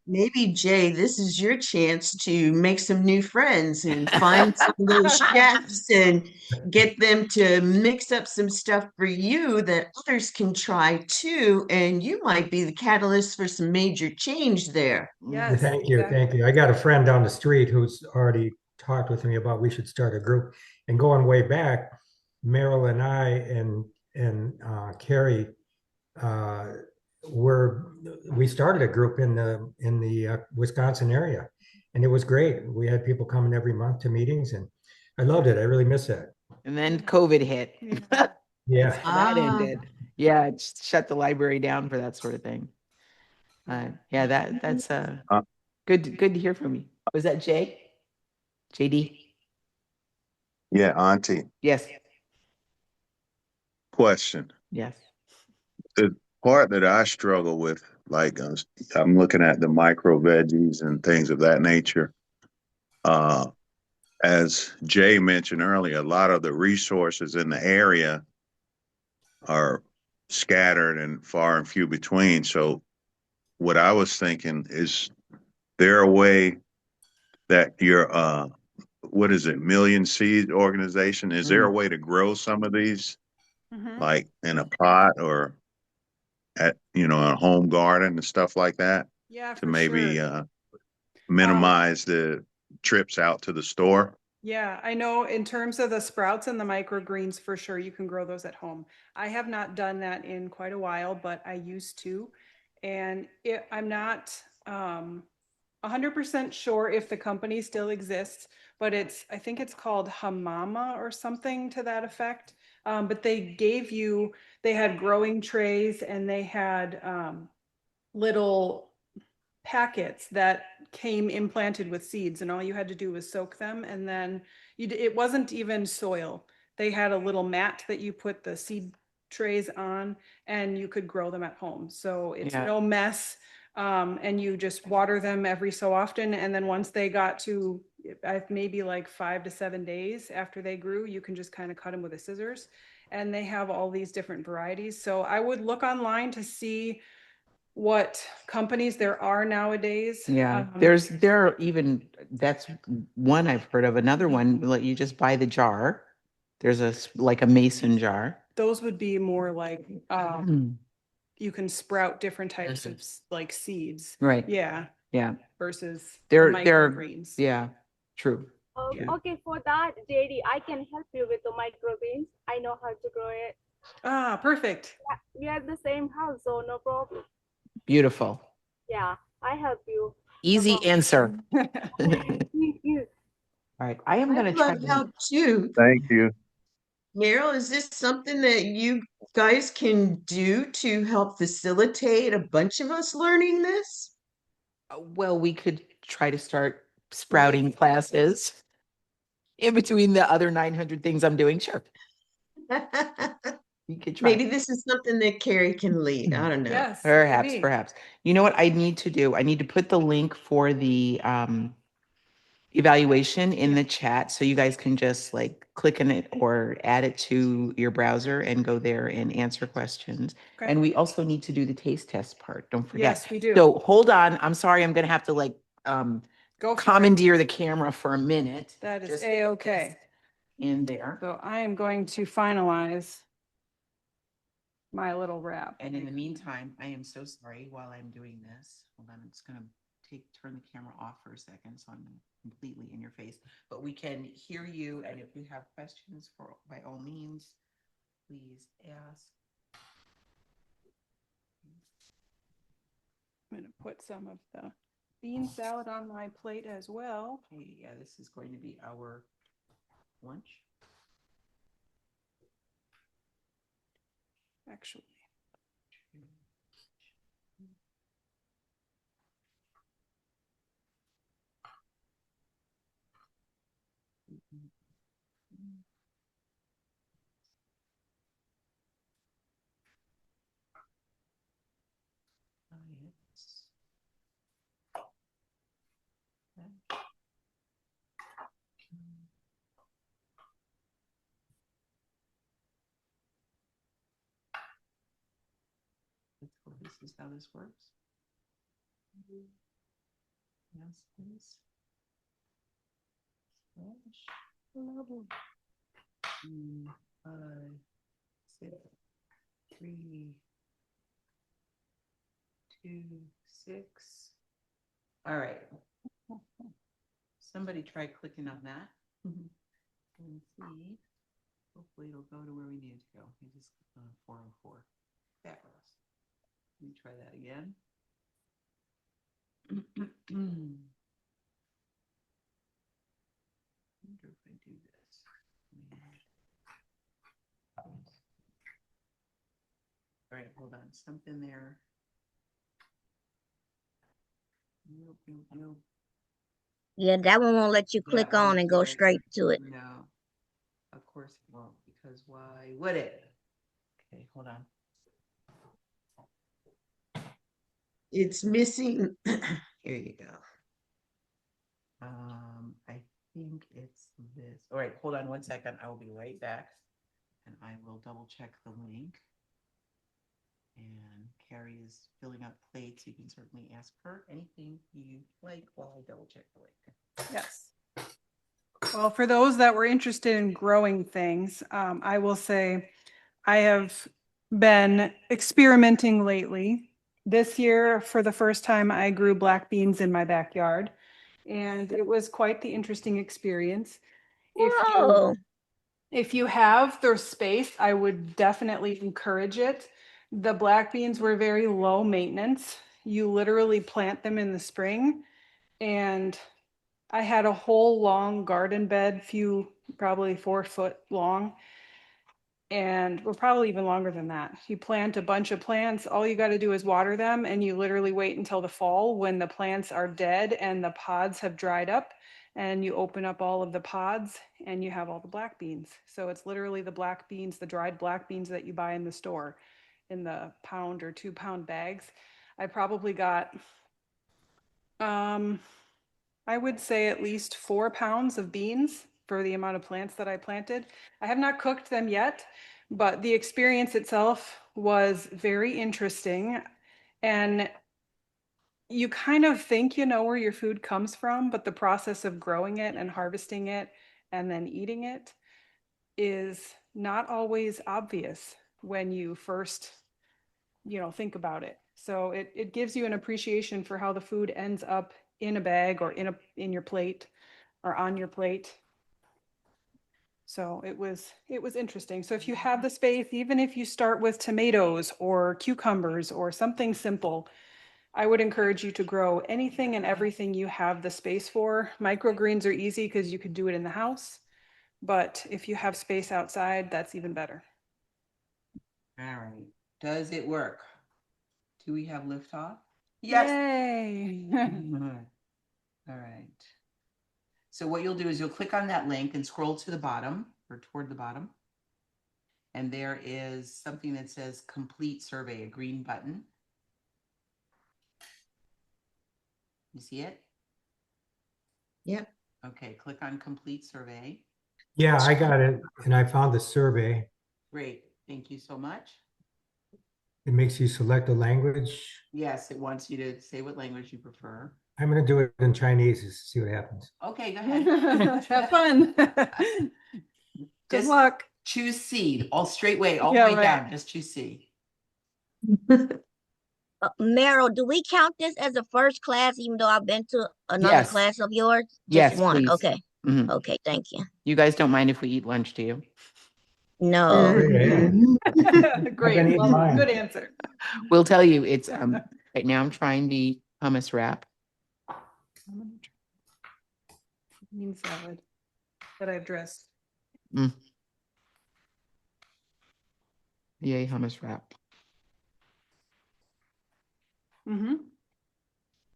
Maybe Jay, this is your chance to make some new friends and find some of those chefs and get them to mix up some stuff for you that others can try too. And you might be the catalyst for some major change there. Yes. Thank you. Exactly. Thank you. I got a friend down the street who's already talked with me about we should start a group. And going way back, Meryl and I and Carrie we started a group in the Wisconsin area, and it was great. We had people coming every month to meetings, and I loved it. I really miss that. And then COVID hit. Yeah. Yeah. That's how that ended. Yeah, it shut the library down for that sort of thing. Yeah, that's good to hear from you. Was that Jay? JD? Yeah, Auntie. Yes. Question. Yes. The part that I struggle with, like I'm looking at the micro veggies and things of that nature. As Jay mentioned earlier, a lot of the resources in the area are scattered and far and few between. So what I was thinking is there a way that your what is it, Million Seed organization, is there a way to grow some of these Mhm. like in a pot or at a home garden and stuff like that Yeah, to for maybe sure. minimize the trips out to the store? Yeah, I know in terms of the sprouts and the microgreens, for sure, you can grow those at home. I have not done that in quite a while, but I used to. And I'm not 100% sure if the company still exists, but I think it's called Hamama or something to that effect. But they had growing trays and they had little packets that came implanted with seeds, and all you had to do was soak them, and then it wasn't even soil. They had a little mat that you put the seed trays on, and you could grow them at home. So it's no mess, and you just water them every so often, and then once they got to maybe like 5 to 7 days after they grew, you can just kind of cut them with a scissors, and they have all these different varieties. So I would look online to see what companies there are nowadays. Yeah, there are even, that's one I've heard of. Another one, let you just buy the jar. There's like a mason jar. Those would be more like, Mm, you can sprout different types of like seeds. Right. Yeah, Yeah, versus they're, microgreens. yeah, true. Yeah. Okay, for that, JD, I can help you with the microgreens. I know how to grow it. Ah, perfect. We are at the same house, so no problem. Beautiful. Yeah, I help you. Easy problem. answer. All Thank you. right, I am I'd gonna try. love help too. Thank you. Meryl, is this something that you guys can do to help facilitate a bunch of us learning this? Well, we could try to start sprouting classes in between the other 900 things I'm doing. Sure, you could try. Maybe this is something that Carrie can lead. I don't know. Yes. Perhaps, maybe. perhaps. You know what I need to do? I need to put the link for the evaluation in the chat so you guys can just like click on it or add it to your browser and go there and answer questions. Okay. And we also need to do the taste test part. Don't forget. Yes, we do. So hold on. I'm sorry. I'm going to have to like Go for it. commandeer the camera for a minute. That is Just A-okay. in there. So I am going to finalize my little wrap. And in the meantime, I am so sorry while I'm doing this. Hold on, I'm just gonna turn the camera off for a second, so I'm completely in your face. But we can hear you, and if you have questions, by all means, please ask. I'm going to put some of the bean salad on my plate as well. Okay, yeah, this is going to be our lunch. Actually, This is how this works. Yes, please. Level. 5, 6, 3, 2, 6. All right. Somebody try clicking on that. And see. Hopefully it'll go to where we need it to go. We just click on 404. Fabulous. Let me try that again. I wonder if I do this. All right, hold on. Something there. Nope. Yeah, that one won't let you That click on won't and do go it. straight to it. No, of course it won't, because why would it? Okay, hold on. It's missing. Here you go. I think it's this. All right, hold on one second. I will be right back, and I will double check the link. And Carrie is filling up plates. You can certainly ask her anything you like while I double check the link. yes. Well, for those that were interested in growing things, I will say I have been experimenting lately. This year, for the first time, I grew black beans in my backyard, and it was quite the interesting experience. Whoa. If you have the space, I would definitely encourage it. The black beans were very low maintenance. You literally plant them in the spring, and I had a whole long garden bed, probably 4 foot long, and we're probably even longer than that. You plant a bunch of plants, all you got to do is water them, and you literally wait until the fall when the plants are dead and the pods have dried up, and you open up all of the pods and you have all the black beans. So it's literally the black beans, the dried black beans that you buy in the store in the pound or 2 pound bags. I probably got I would say at least 4 pounds of beans for the amount of plants that I planted. I have not cooked them yet, but the experience itself was very interesting. And you kind of think you know where your food comes from, but the process of growing it and harvesting it and then eating it is not always obvious when you first, think about it. So it gives you an appreciation for how the food ends up in a bag or in your plate or on your plate. So it was interesting. So if you have the space, even if you start with tomatoes or cucumbers or something simple, I would encourage you to grow anything and everything you have the space for. Microgreens are easy because you could do it in the house. But if you have space outside, that's even better. All right. Does it work? Do we have liftoff? Yes. Yay. All right. So what you'll do is you'll click on that link and scroll to the bottom or toward the bottom. And there is something that says complete survey, a green button. You see it? Yep. Okay, click on complete survey. Yeah, I got it. And I found the survey. Great. Thank you so much. It makes you select a language. Yes, it wants you to say what language you prefer. I'm going to do it in Chinese to see what happens. Okay, go ahead. Have fun. Good Just luck. choose C, all straight way, all Yeah, the way right. down. Just choose C. Meryl, do we count this as a first class, even though I've been to another Yes. class of yours? Yes, Just one. please. Okay. Mhm. Okay. Thank you. You guys don't mind if we eat lunch, do you? No. Great. eating Well, mine. good answer. We'll tell you, it's right now I'm trying the hummus wrap. Bean salad that I've dressed. Yay, hummus wrap. Mm-hmm.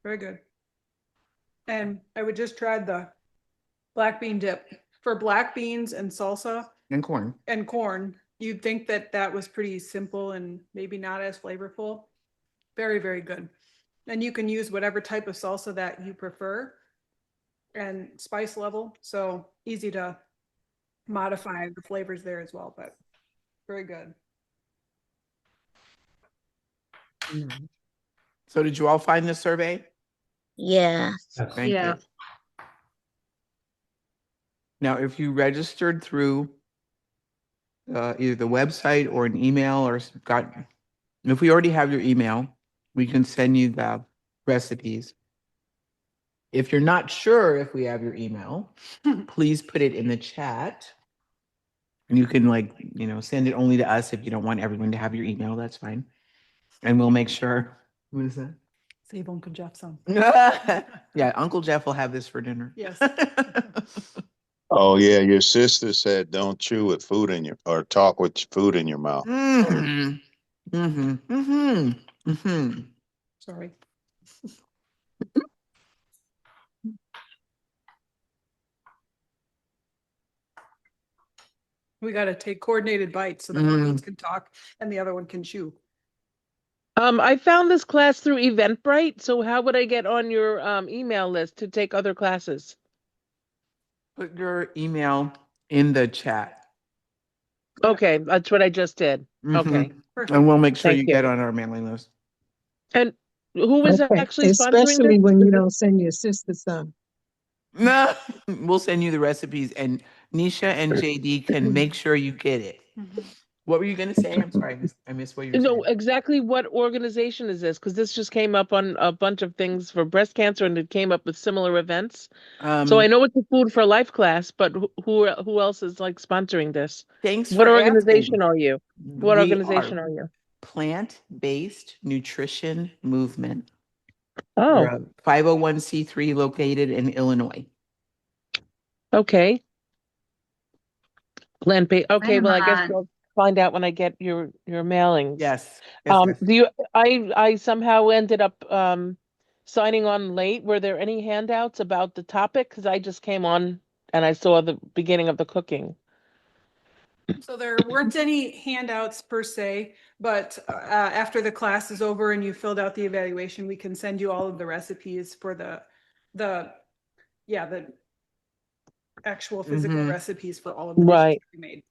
Very good. And I would just try the black bean dip. For black beans and salsa And corn. and corn, you'd think that that was pretty simple and maybe not as flavorful. Very, very good. And you can use whatever type of salsa that you prefer and spice level. So easy to modify the flavors there as well, but very good. So did you all find the survey? Yeah. Yes. Thank Yeah. you. Now, if you registered through either the website or an email or if we already have your email, we can send you the recipes. If you're not sure if we have your email, please put it in the chat. And you can send it only to us if you don't want everyone to have your email, that's fine. And we'll make sure. What is that? Save Uncle Jeff some. Yeah, Uncle Jeff will have this for dinner. Yes. Oh yeah, your sister said don't chew with food in your or talk with food in your mouth. Sorry. We got to take coordinated bites so that one can talk and the other one can chew. I found this class through Eventbrite. So how would I get on your email list to take other classes? Put your email in the chat. Okay, that's what I just did. Okay. Perfect. And we'll make sure Thank you you. get on our mailing list. And who is Okay, actually sponsoring especially this? when you don't send your sister some. No, we'll send you the recipes and Nisha and JD can make sure you get it. What were you going to say? I'm sorry. I missed what you were No, saying. exactly what organization is this? Because this just came up on a bunch of things for breast cancer and it came up with similar events. So I know it's a Food for Life class, but who else is sponsoring this? Thanks What for organization asking. are you? What We organization are you? Plant-based nutrition movement. Oh, We're a 501c3 located in Illinois. okay. Plant-based. Okay, well, I guess on. we'll find out when I get your mailings. Yes. Yes. Do you? I somehow ended up signing on late. Were there any handouts about the topic? Because I just came on and I saw the beginning of the cooking. So there weren't any handouts per se, but after the class is over and you filled out the evaluation, we can send you all of the recipes for the actual physical recipes for all of the dishes Right. we made.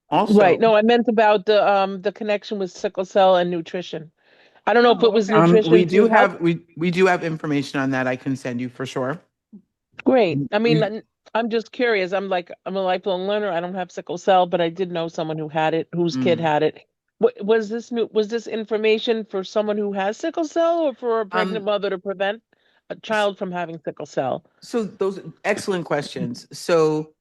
Also, Right. No, I meant about the connection with sickle cell and nutrition. I don't know if Oh, it was okay. nutrition We to do help. have we do have information on that I can send you for sure. Great. I mean, We- I'm just curious. I'm a lifelong learner. I don't have sickle cell, but I did know someone who had it, whose kid Mm. had it. Was this information for someone who has sickle cell or for a pregnant mother to prevent a child from having sickle cell? So those excellent questions. So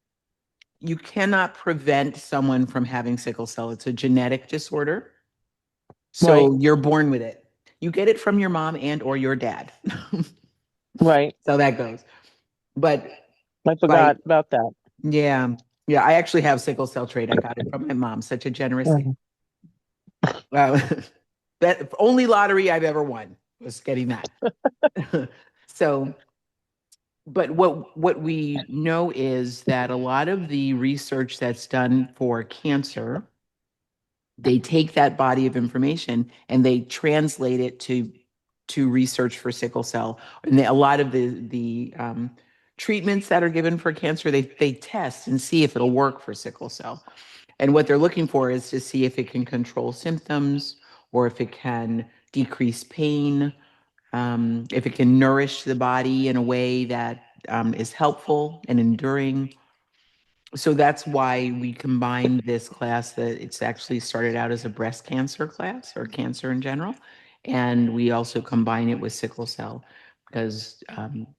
you cannot prevent someone from having sickle cell. It's a genetic disorder. Right. So you're born with it. You get it from your mom and or your dad. Right. So that goes. But I by forgot about that. yeah, yeah, I actually have sickle cell trait. I got it from my mom. Such a generous lady. That only lottery I've ever won was getting that. So, but what we know is that a lot of the research that's done for cancer, they take that body of information and they translate it to research for sickle cell. And a lot of the treatments that are given for cancer, they test and see if it'll work for sickle cell. And what they're looking for is to see if it can control symptoms or if it can decrease pain, if it can nourish the body in a way that is helpful and enduring. So that's why we combined this class. That it's actually started out as a breast cancer class or cancer in general. And we also combine it with sickle cell because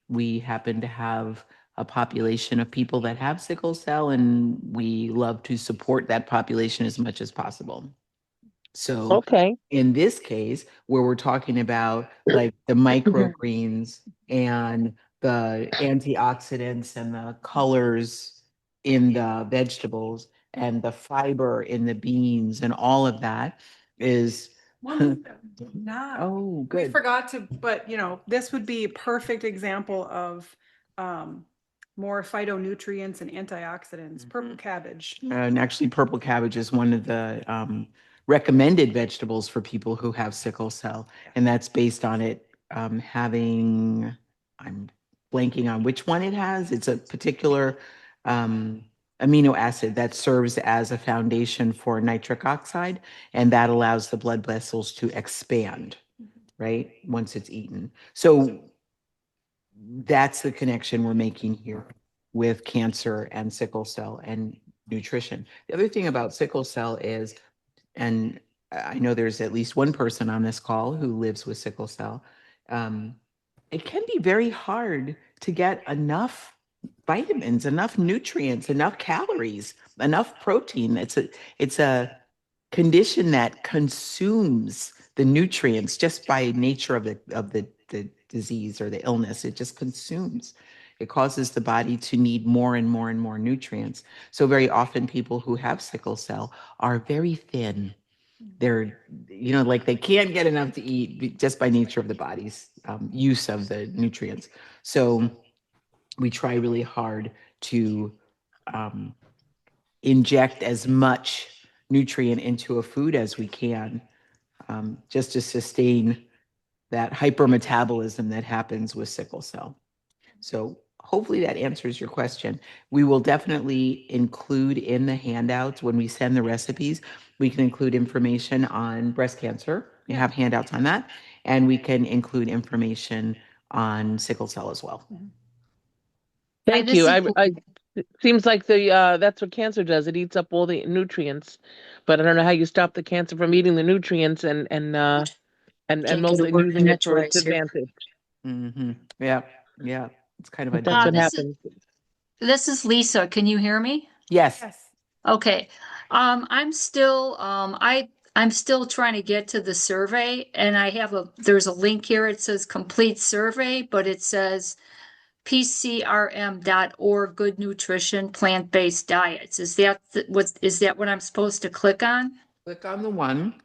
we happen to have a population of people that have sickle cell and we love to support that population as much as possible. So Okay. in this case, where we're talking about like the microgreens and the antioxidants and the colors in the vegetables and the fiber in the beans and all of that is Not. oh We good. forgot to, but this would be a perfect example of more phytonutrients and antioxidants. Purple cabbage. And actually, purple cabbage is one of the recommended vegetables for people who have sickle cell. And that's based on it having, I'm blanking on which one it has. It's a particular amino acid that serves as a foundation for nitric oxide. And that allows the blood vessels to expand, right? Once it's eaten. So that's the connection we're making here with cancer and sickle cell and nutrition. The other thing about sickle cell is, and I know there's at least one person on this call who lives with sickle cell, it can be very hard to get enough vitamins, enough nutrients, enough calories, enough protein. It's a condition that consumes the nutrients just by nature of the disease or the illness. It just consumes. It causes the body to need more and more and more nutrients. So very often people who have sickle cell are very thin. They're, like they can't get enough to eat just by nature of the body's use of the nutrients. So we try really hard to inject as much nutrient into a food as we can, just to sustain that hypermetabolism that happens with sickle cell. So hopefully that answers your question. We will definitely include in the handouts when we send the recipes, we can include information on breast cancer. We have handouts on that. And we can include information on sickle cell as well. Thank this you. is- It seems like that's what cancer does. It eats up all the nutrients, but I don't know how you stop the cancer from eating the nutrients and Can't get a mostly word using in it for its edgewise here. Mm-hmm. Yeah. Yeah. It's kind of a But that's what this is- happens. This is Lisa. Can you hear me? Yes. Yes. Okay. I'm still I'm still trying to get to the survey, and there's a link here. It says complete survey, but it says pcrm.org good nutrition plant-based diets. Is that what I'm supposed to click on? Click on the one.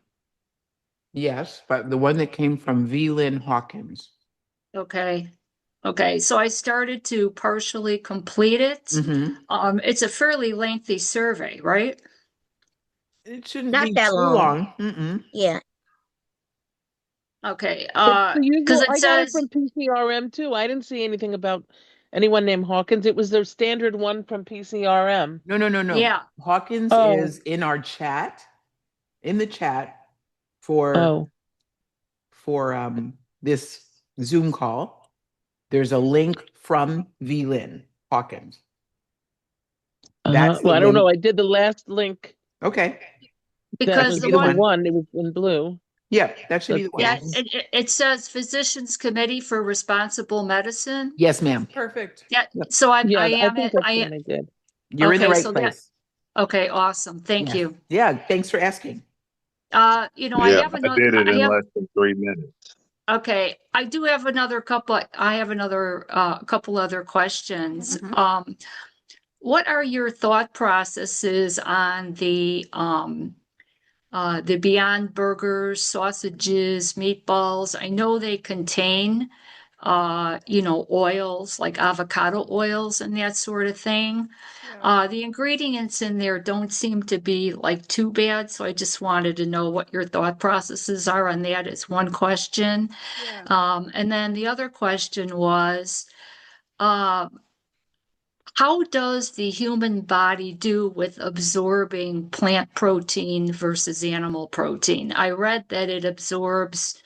Yes, but the one that came from V. Lynn Hawkins. Okay. Okay, so I started to partially complete it. Mm-hmm. It's a fairly lengthy survey, right? It shouldn't Not be that too long. long. Yeah. Okay, It's the because usual. it I got it says, from PCRM too. I didn't see anything about anyone named Hawkins. It was the standard one from PCRM. No. yeah, Hawkins Oh. is in our chat, in the chat for Oh, for this Zoom call, there's a link from VLIN Hawkins. That's Well, the I don't know. link. I did the last link. Okay. That Because was the the one, one. It was in blue. Yeah, that should be the one. yeah, it says Physicians Committee for Responsible Medicine. Yes, ma'am. Perfect. Yeah, Yep. so I Yeah, I am think it. that's the one I did. You're in the Okay, right so place. Okay, awesome. Thank Yeah. you. Yeah, thanks for asking. You know, I Yeah, have I another, did it in less than 3 minutes. okay, I do have another couple, I have another, couple other questions. Mhm. What are your thought processes on the Beyond Burgers, sausages, meatballs? I know they contain, oils like avocado oils and that sort of thing. Yeah. The ingredients in there don't seem to be like too bad, so I just wanted to know what your thought processes are on that is one question. Yeah. And then the other question was, uh, how does the human body do with absorbing plant protein versus animal protein? I read that it absorbs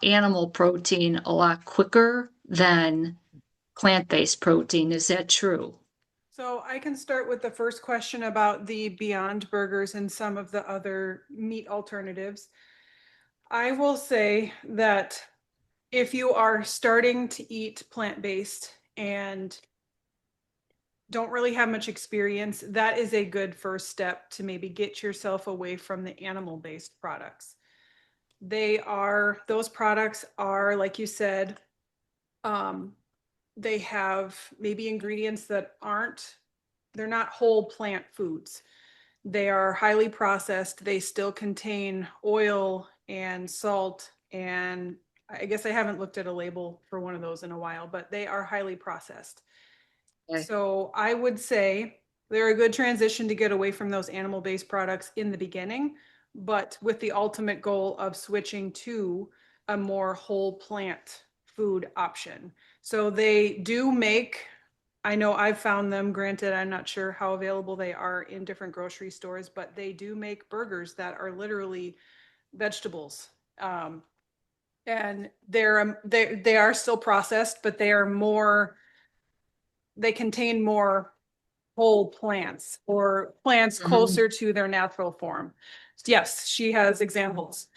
animal protein a lot quicker than plant-based protein. Is that true? So I can start with the first question about the Beyond Burgers and some of the other meat alternatives. I will say that if you are starting to eat plant-based and don't really have much experience, that is a good first step to maybe get yourself away from the animal-based products. Those products are, like you said, they have maybe ingredients that they're not whole plant foods. They are highly processed. They still contain oil and salt. And I guess I haven't looked at a label for one of those in a while, but they are highly processed. Okay. So I would say they're a good transition to get away from those animal-based products in the beginning, but with the ultimate goal of switching to a more whole plant food option. So they do make, I know I've found them, granted, I'm not sure how available they are in different grocery stores, but they do make burgers that are literally vegetables. And they are still processed, but they contain more whole plants or plants closer to their natural form. Yes, she has examples.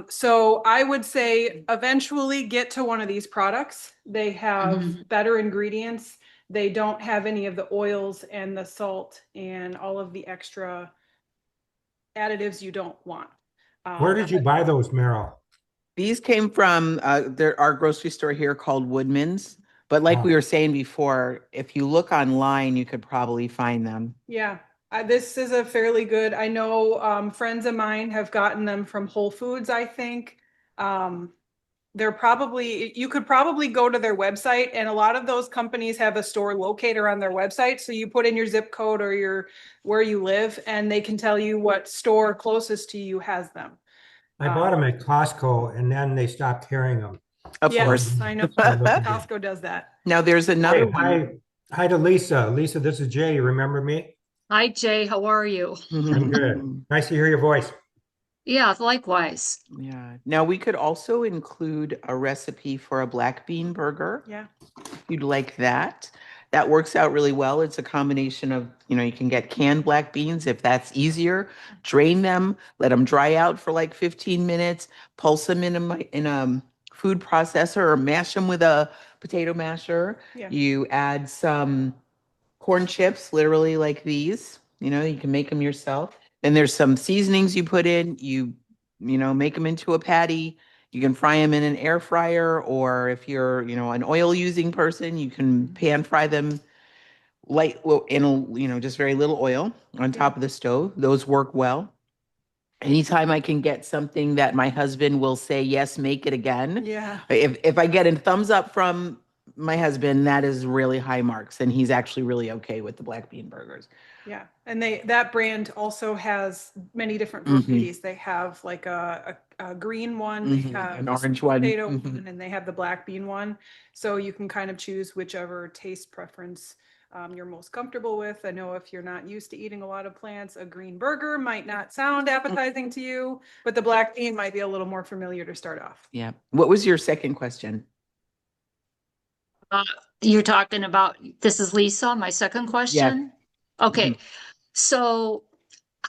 So I would say eventually get to one of these products. They have better ingredients. They don't have any of the oils and the salt and all of the extra additives you don't want. Where did you buy those, Meryl? These came from our grocery store here called Woodman's. But like we were saying before, if you look online, you could probably find them. Yeah, this is a fairly good, I know friends of mine have gotten them from Whole Foods, I think. You could probably go to their website, and a lot of those companies have a store locator on their website. So you put in your zip code or where you live, and they can tell you what store closest to you has them. I bought them at Costco and then they stopped carrying them. Of course. Yes, I know. Costco does that. Now there's another Hi, one. hi to Lisa. Lisa, this is Jay. You remember me? Hi, Jay. How are you? I'm good. Nice to hear your voice. Yeah, likewise. Yeah. Now we could also include a recipe for a black bean burger. Yeah. If you'd like that. That works out really well. It's a combination of, you can get canned black beans if that's easier. Drain them, let them dry out for like 15 minutes, pulse them in a food processor or mash them with a potato masher. Yeah. You add some corn chips, literally like these. You can make them yourself. Then there's some seasonings you put in. You make them into a patty. You can fry them in an air fryer, or if you're, an oil using person, you can pan fry them in just very little oil on top of the stove. Those work well. Anytime I can get something that my husband will say, yes, make it again. Yeah. If I get a thumbs up from my husband, that is really high marks, and he's actually really okay with the black bean burgers. Yeah, and that brand also has many different varieties. They have like a green one, they have An a orange sweet one. potato one, and they have the black bean one. So you can kind of choose whichever taste preference you're most comfortable with. I know if you're not used to eating a lot of plants, a green burger might not sound appetizing to you, but the black bean might be a little more familiar to start off. Yeah. What was your second question? You're talking about, this is Lisa, my second question? Okay, so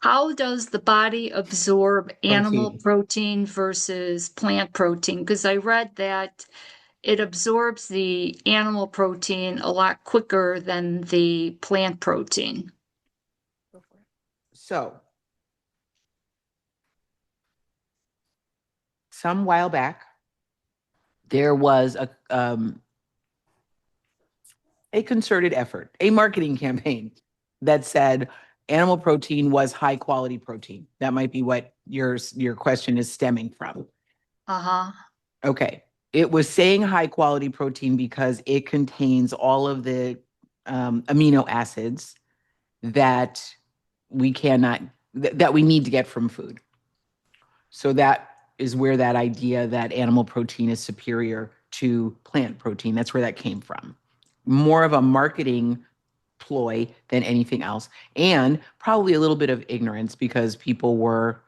how does the body absorb animal protein versus plant protein? Because I read that it absorbs the animal protein a lot quicker than the plant protein. So, some while back, there was a concerted effort, a marketing campaign that said animal protein was high quality protein. That might be what your question is stemming from. Uh-huh. Okay. It was saying high quality protein because it contains all of the amino acids that we need to get from food. So that is where that idea that animal protein is superior to plant protein, that's where that came from. More of a marketing ploy than anything else, and probably a little bit of ignorance because people were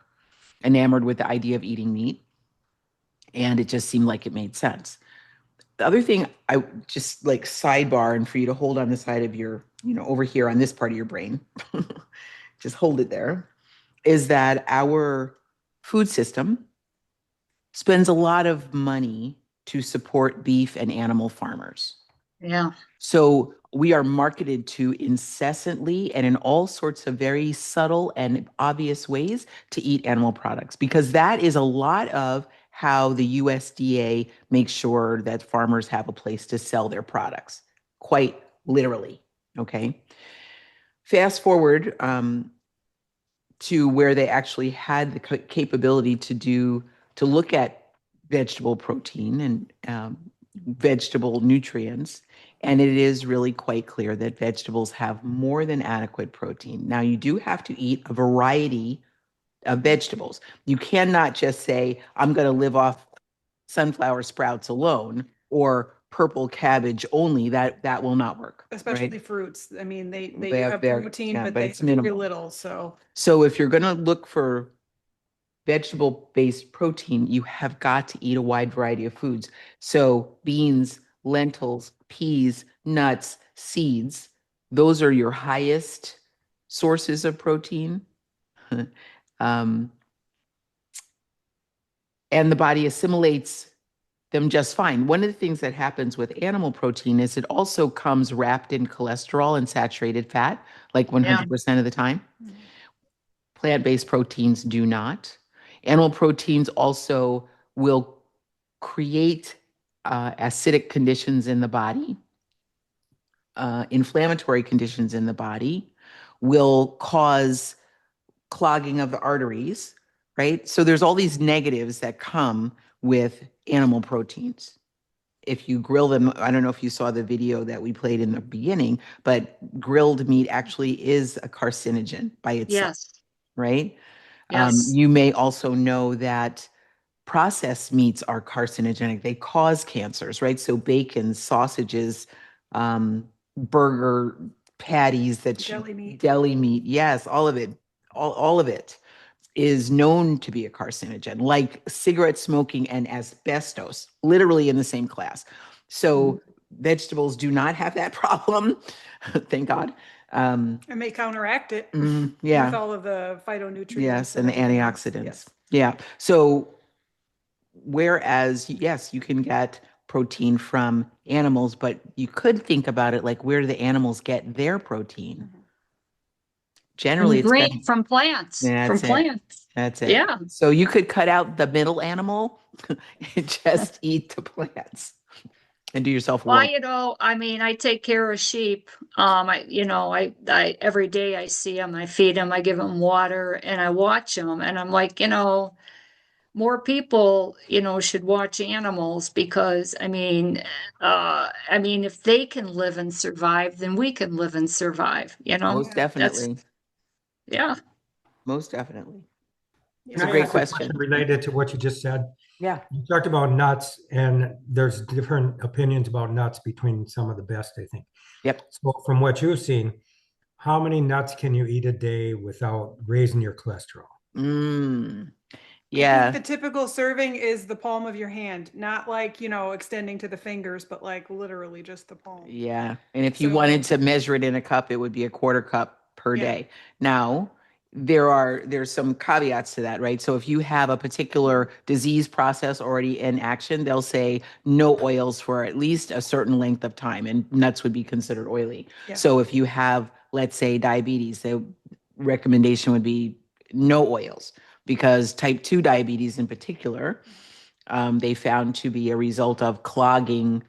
enamored with the idea of eating meat, and it just seemed like it made sense. The other thing I just like sidebar, and for you to hold on the side of your, over here on this part of your brain, just hold it there, is that our food system spends a lot of money to support beef and animal farmers. Yeah. So we are marketed to incessantly and in all sorts of very subtle and obvious ways to eat animal products, because that is a lot of how the USDA makes sure that farmers have a place to sell their products, quite literally. Okay. Fast forward to where they actually had the capability to look at vegetable protein and vegetable nutrients. And it is really quite clear that vegetables have more than adequate protein. Now, you do have to eat a variety of vegetables. You cannot just say, I'm going to live off sunflower sprouts alone or purple cabbage only. That will not work. Especially right? fruits. I mean, they They have have their- protein, yeah, but but they it's have very minimal. little. So if you're going to look for vegetable-based protein, you have got to eat a wide variety of foods. So beans, lentils, peas, nuts, seeds, those are your highest sources of protein. And the body assimilates them just fine. One of the things that happens with animal protein is it also comes wrapped in cholesterol and saturated fat, like 100% of the time. Plant-based proteins do not. Animal proteins also will create acidic conditions in the body, inflammatory conditions in the body, will cause clogging of the arteries, right? So there's all these negatives that come with animal proteins. If you grill them, I don't know if you saw the video that we played in the beginning, but grilled meat actually is a carcinogen by itself, Yes. right? Yes. You may also know that processed meats are carcinogenic. They cause cancers, right? So bacon, sausages, burger patties, deli meat, yes, all of it, all of it is known to be a carcinogen, like cigarette smoking and asbestos, literally in the same class. So vegetables do not have that problem, thank God. And may counteract it yeah. with all of the phytonutrients. Yes, and the everything else. antioxidants. Yes. Yeah. So whereas, yes, you can get protein from animals, but you could think about it like, where do the animals get their protein? Generally, it's Great from plants. That's from plants. That's it. Yeah. So you could cut out the middle animal and just eat the plants and do yourself Well, well. I mean, I take care of sheep. I every day I see them, I feed them, I give them water, and I watch them, and I'm like, more people, should watch animals because, if they can live and survive, then we can live and survive. Most definitely. Yeah. Most definitely. Can It's a I great ask a question. related to what you just said? Yeah. You talked about nuts, and there's different opinions about nuts between some of the best, I think. Yep. So from what you've seen, how many nuts can you eat a day without raising your cholesterol? I Yeah. think the typical serving is the palm of your hand, not like, extending to the fingers, but like literally just the palm. Yeah. And if you So- wanted to measure it in a cup, it would be a quarter cup per Yeah. day. Now, there's some caveats to that, right? So if you have a particular disease process already in action, they'll say no oils for at least a certain length of time, and nuts would be considered oily. Yeah. So if you have, let's say, diabetes, the recommendation would be no oils, because type 2 diabetes in particular, they found to be a result of clogging,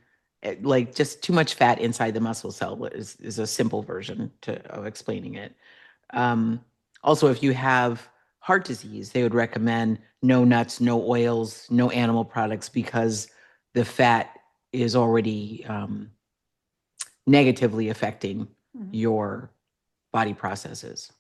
like just too much fat inside the muscle cell is a simple version of explaining it. Also, if you have heart disease, they would recommend no nuts, no oils, no animal products, because the fat is already negatively affecting your body processes.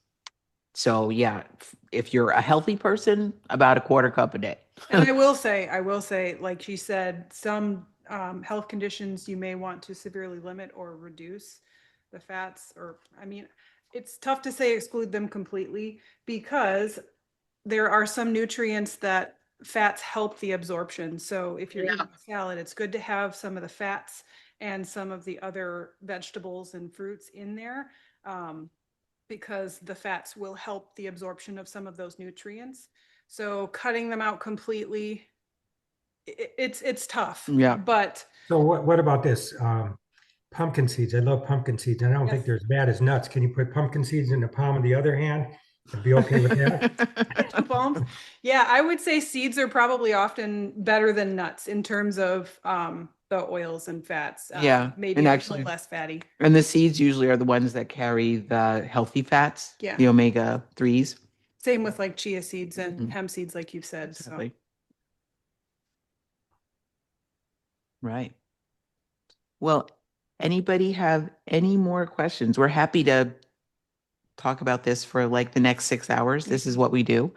So yeah, if you're a healthy person, about a quarter cup a day. And I will say, like she said, some health conditions you may want to severely limit or reduce the fats, it's tough to say exclude them completely, because there are some nutrients that fats help the absorption. So if you're eating a salad, it's good to have some of the fats and some of the other vegetables and fruits in there, because the fats will help the absorption of some of those nutrients. So cutting them out completely, it's tough. Yeah. But So what about this? Pumpkin seeds. I love pumpkin seeds. And I don't think Yes. they're as bad as nuts. Can you put pumpkin seeds in the palm of the other hand and be okay with that? two palms. Yeah, I would say seeds are probably often better than nuts in terms of the oils and fats. Yeah, Maybe and a actually- little less fatty. And the seeds usually are the ones that carry the healthy fats, Yeah. the omega 3s. Same with like chia seeds and Mhm. hemp seeds, like you've said. So Exactly. Right. Well, anybody have any more questions? We're happy to talk about this for like the next 6 hours. This is what we do.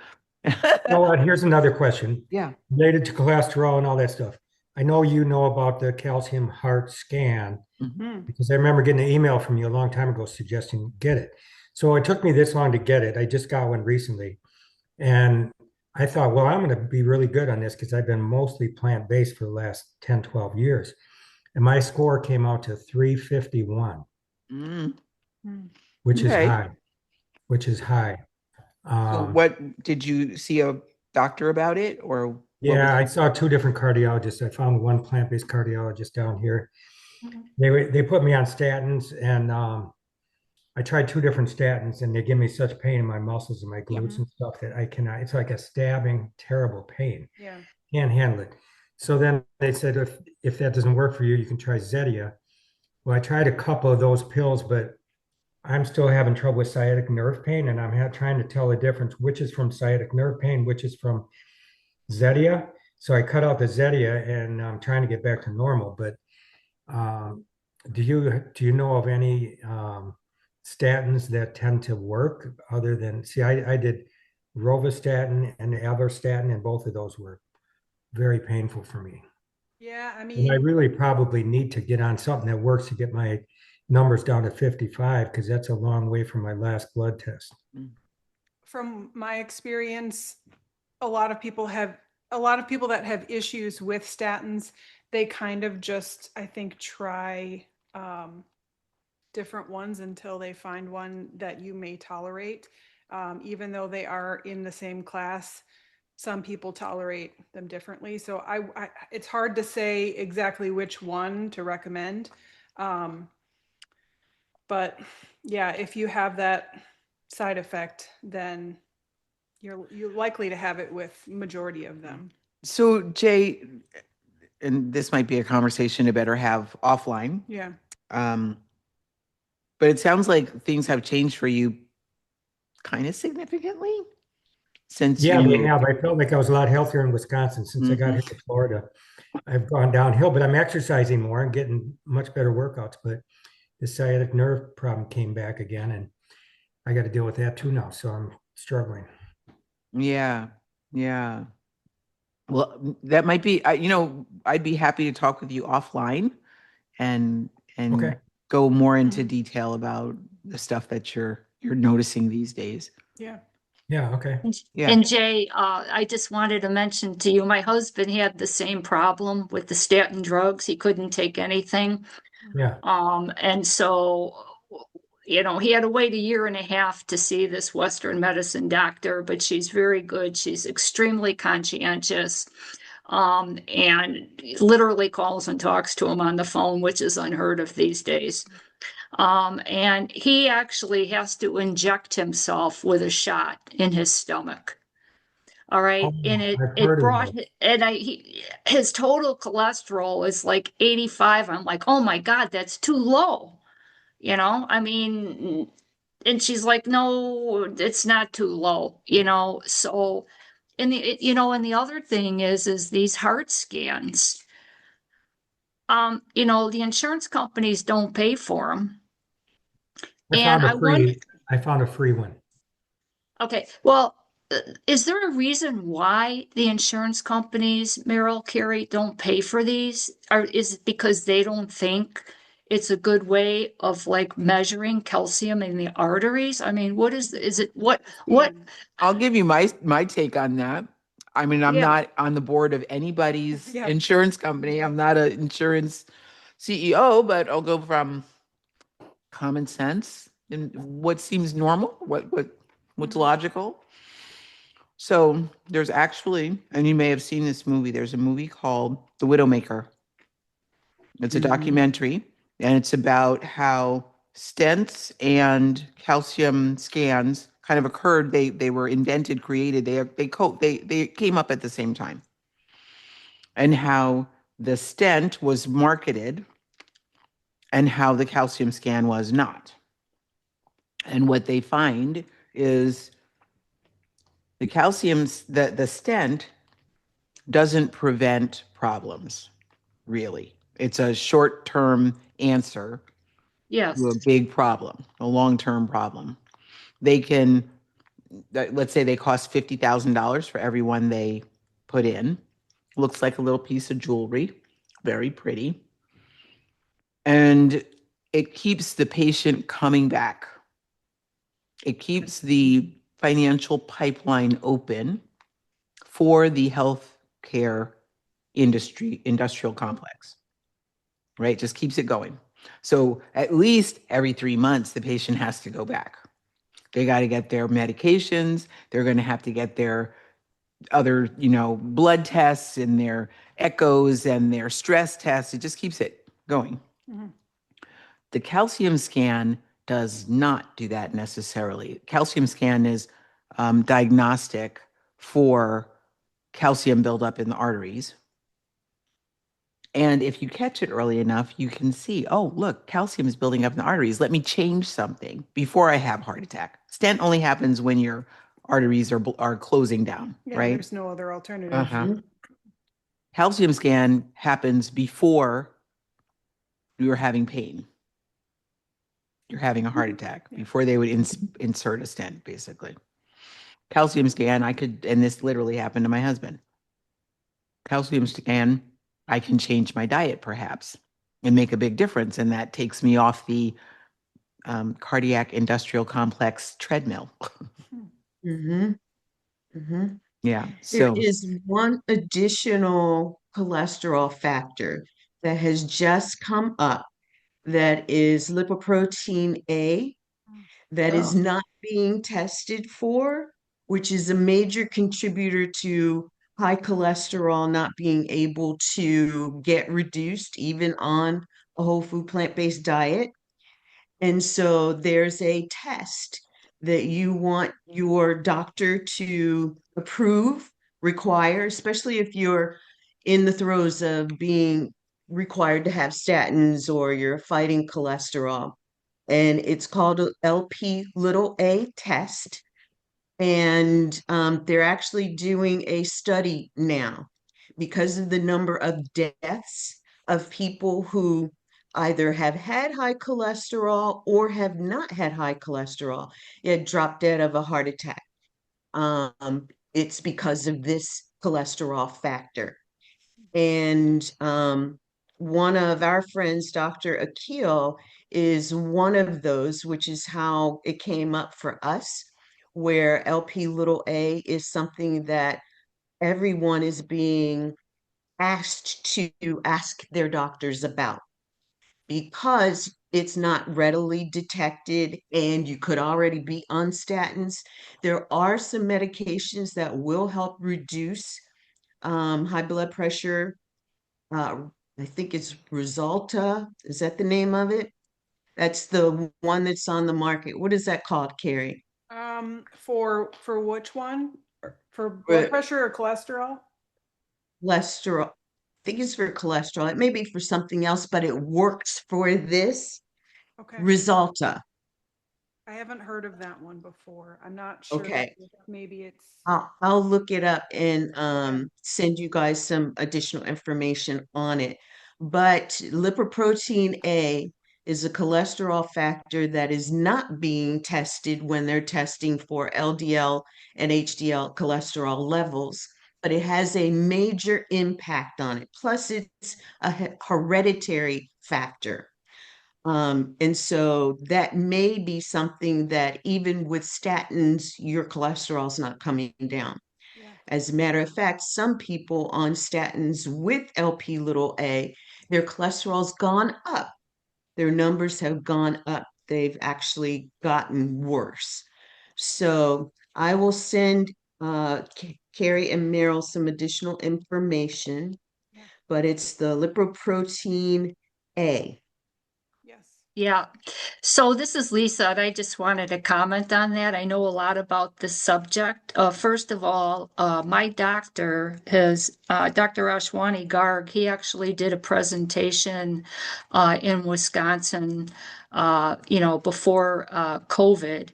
Well, here's another question Yeah. related to cholesterol and all that stuff. I know you know about the calcium heart scan, Mhm. because I remember getting an email from you a long time ago suggesting get it. So it took me this long to get it. I just got one recently. And I thought, well, I'm going to be really good on this because I've been mostly plant-based for the last 10, 12 years. And my score came out to 351, Mm. which is Okay. high, which is high. So what did you see a doctor about it, or what Yeah, I was saw two different cardiologists. I found one plant-based cardiologist down here. They put me on statins, and I tried two different statins, and they give me such pain in my muscles and my glutes and stuff that I cannot. It's like a stabbing, terrible pain. yeah. Can't handle it. So then they said, if that doesn't work for you, you can try Zetia. Well, I tried a couple of those pills, but I'm still having trouble with sciatic nerve pain, and I'm trying to tell the difference, which is from sciatic nerve pain, which is from Zetia. So I cut out the Zetia, and I'm trying to get back to normal. But do you know of any statins that tend to work other than, see, I did rovastatin and avorstatin, and both of those were very painful for me. Yeah, I And mean, I really probably need to get on something that works to get my numbers down to 55, because that's a long way from my last blood test. from my experience, a lot of people that have issues with statins, they kind of just, I think, try different ones until they find one that you may tolerate. Even though they are in the same class, some people tolerate them differently. So it's hard to say exactly which one to recommend. But yeah, if you have that side effect, then you're likely to have it with majority of them. So Jay, and this might be a conversation to better have offline. Yeah. But it sounds like things have changed for you kind of significantly since Yeah, you they moved. have. I felt like I was a lot healthier in Wisconsin since I got here to Florida. I've gone downhill, but I'm exercising more and getting much better workouts. But the sciatic nerve problem came back again, and I got to deal with that too now. So I'm struggling. Yeah. Yeah. Well, that might be, I'd be happy to talk with you offline and Okay. go more into detail about the stuff that you're noticing these days. Yeah. Yeah, okay. Yeah. And Jay, I just wanted to mention to you, my husband had the same problem with the statin drugs. He couldn't take anything. Yeah. And so, he had to wait a year and a half to see this Western medicine doctor, but she's very good. She's extremely conscientious. And literally calls and talks to him on the phone, which is unheard of these days. And he actually has to inject himself with a shot in his stomach. All right. Oh, And I've it heard of brought, those. and his total cholesterol is like 85. I'm like, oh my God, that's too low. I mean, and she's like, no, it's not too low, so, and the other thing is these heart scans, the insurance companies don't pay for them. I And found I a wonder, free, I found a free one. okay, well, is there a reason why the insurance companies, Meryl, Carrie, don't pay for these? Or is it because they don't think it's a good way of like measuring calcium in the arteries? I mean, what? I'll give you my take on that. I mean, I'm Yeah, not on the board of anybody's Yeah. insurance company. I'm not an insurance CEO, but I'll go from common sense and what seems normal, what's logical. So there's actually, and you may have seen this movie, there's a movie called The Widowmaker. It's a documentary, and it's about how stents and calcium scans kind of occurred. They were invented, created. They came up at the same time, and how the stent was marketed, and how the calcium scan was not. And what they find is the stent doesn't prevent problems, really. It's a short-term answer yes, to a big problem, a long-term problem. They can, let's say they cost $50,000 for every one they put in. Looks like a little piece of jewelry, very pretty. And it keeps the patient coming back. It keeps the financial pipeline open for the healthcare industrial complex, right? Just keeps it going. So at least every 3 months, the patient has to go back. They got to get their medications. They're going to have to get their other, blood tests and their echoes and their stress tests. It just keeps it going. Mhm. The calcium scan does not do that necessarily. Calcium scan is diagnostic for calcium buildup in the arteries. And if you catch it early enough, you can see, oh, look, calcium is building up in the arteries. Let me change something before I have heart attack. Stent only happens when your arteries are closing down, Yeah, right? there's no other alternative. Uh-huh. Calcium scan happens before you're having pain. You're having a heart attack before they would insert a stent, basically. Calcium scan, and this literally happened to my husband. Calcium scan, I can change my diet perhaps and make a big difference. And that takes me off the cardiac industrial complex treadmill. Mm-hmm. Mm-hmm. Yeah. There So is one additional cholesterol factor that has just come up that is lipoprotein A that is Oh. not being tested for, which is a major contributor to high cholesterol not being able to get reduced even on a whole food plant-based diet. And so there's a test that you want your doctor to approve, require, especially if you're in the throes of being required to have statins or you're fighting cholesterol. And it's called a LP little a test. And they're actually doing a study now because of the number of deaths of people who either have had high cholesterol or have not had high cholesterol, yet dropped dead of a heart attack. It's because of this cholesterol factor. And one of our friends, Dr. Akil, is one of those, which is how it came up for us, where LP little a is something that everyone is being asked to ask their doctors about because it's not readily detected and you could already be on statins. There are some medications that will help reduce high blood pressure. I think it's Resulta. Is that the name of it? That's the one that's on the market. What is that called, Carrie? For which one? For blood pressure or cholesterol? Cholesterol. I think it's for cholesterol. It may be for something else, but it works for this. Okay. Resulta. I haven't heard of that one before. I'm not sure. Okay. Maybe it's. I'll look it up and send you guys some additional information on it. But lipoprotein A is a cholesterol factor that is not being tested when they're testing for LDL and HDL cholesterol levels, but it has a major impact on it. Plus, it's a hereditary factor. And so that may be something that even with statins, your cholesterol's not coming down. Yeah. As a matter of fact, some people on statins with LP little a, their cholesterol's gone up. Their numbers have gone up. They've actually gotten worse. So I will send Carrie and Meryl some additional information, but it's the lipoprotein A. Yeah. So this is Lisa, and I just wanted to comment on that. I know a lot about this subject. First of all, my doctor, Dr. Ashwani Garg, he actually did a presentation in Wisconsin, before COVID.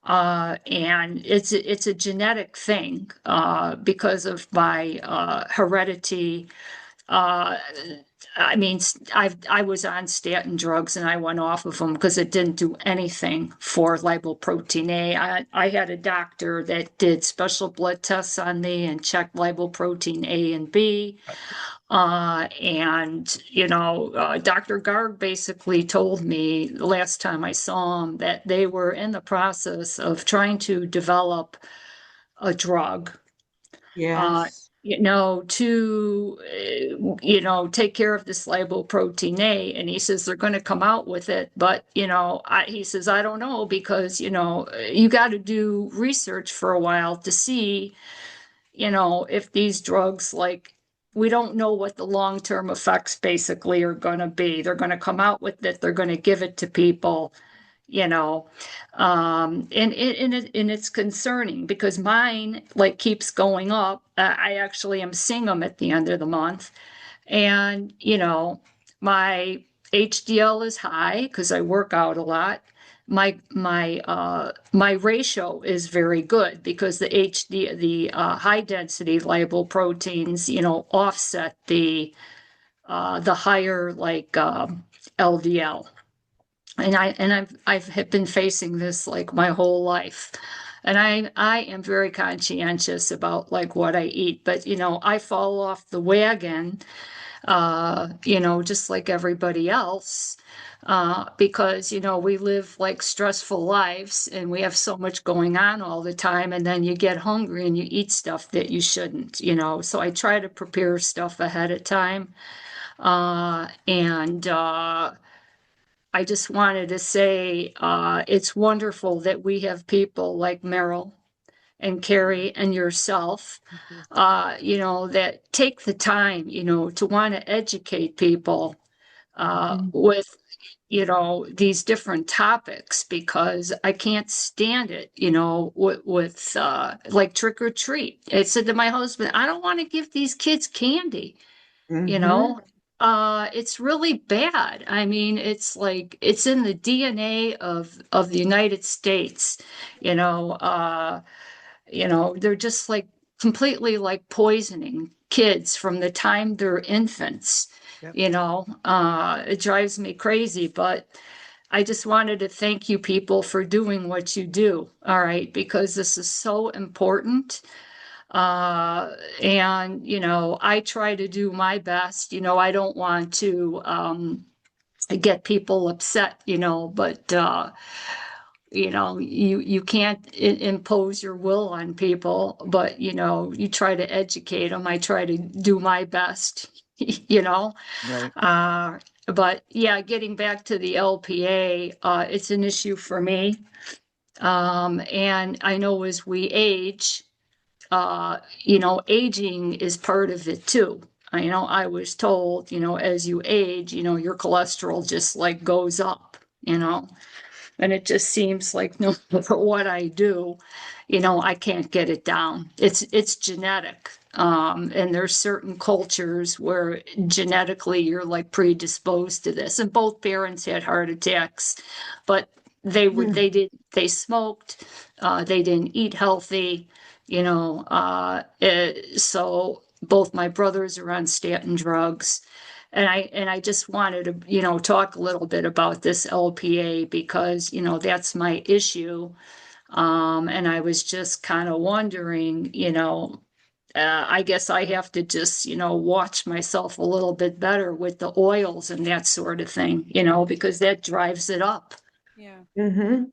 And it's a genetic thing because of my heredity. I mean, I was on statin drugs and I went off of them because it didn't do anything for lipoprotein A. I had a doctor that did special blood tests on me and checked lipoprotein A and B. Dr. Garg basically told me the last time I saw him that they were in the process of trying to develop a drug. Yes. To take care of this lipoprotein A. And he says they're going to come out with it. But, he says, I don't know, because, you got to do research for a while to see, if these drugs, we don't know what the long-term effects basically are going to be. They're going to come out with it. They're going to give it to people. And it's concerning because mine keeps going up. I actually am seeing them at the end of the month, and my HDL is high because I work out a lot. My ratio is very good because the high density lipoproteins offset the higher LDL. And I've been facing this my whole life. And I am very conscientious about what I eat, but I fall off the wagon, just like everybody else, because we live stressful lives and we have so much going on all the time, and then you get hungry and you eat stuff that you shouldn't, so I try to prepare stuff ahead of time. I just wanted to say it's wonderful that we have people like Meryl and Carrie and yourself, that take the time, to want to educate people with, these different topics, because I can't stand it, with trick or treat. I said to my husband, I don't want to give these kids candy, it's really bad. I mean, it's it's in the DNA of the United States, they're just completely poisoning kids from the time they're infants. Yep. It drives me crazy, but I just wanted to thank you people for doing what you do. All right, because this is so important. And, I try to do my best. I don't want to get people upset, but you can't impose your will on people, but you try to educate them. I try to do my best, Right. But yeah, getting back to the LPA, it's an issue for me. And I know as we age, aging is part of it too. I was told, as you age, your cholesterol just like goes up, and it just seems like no matter what I do, I can't get it down. It's genetic. And there's certain cultures where genetically you're like predisposed to this. And both parents had heart attacks, but they smoked, they didn't eat healthy, so both my brothers are on statin drugs. And I just wanted to, talk a little bit about this LPA because, that's my issue. And I was just kind of wondering, I guess I have to just, watch myself a little bit better with the oils and that sort of thing, because that drives it up. Yeah. I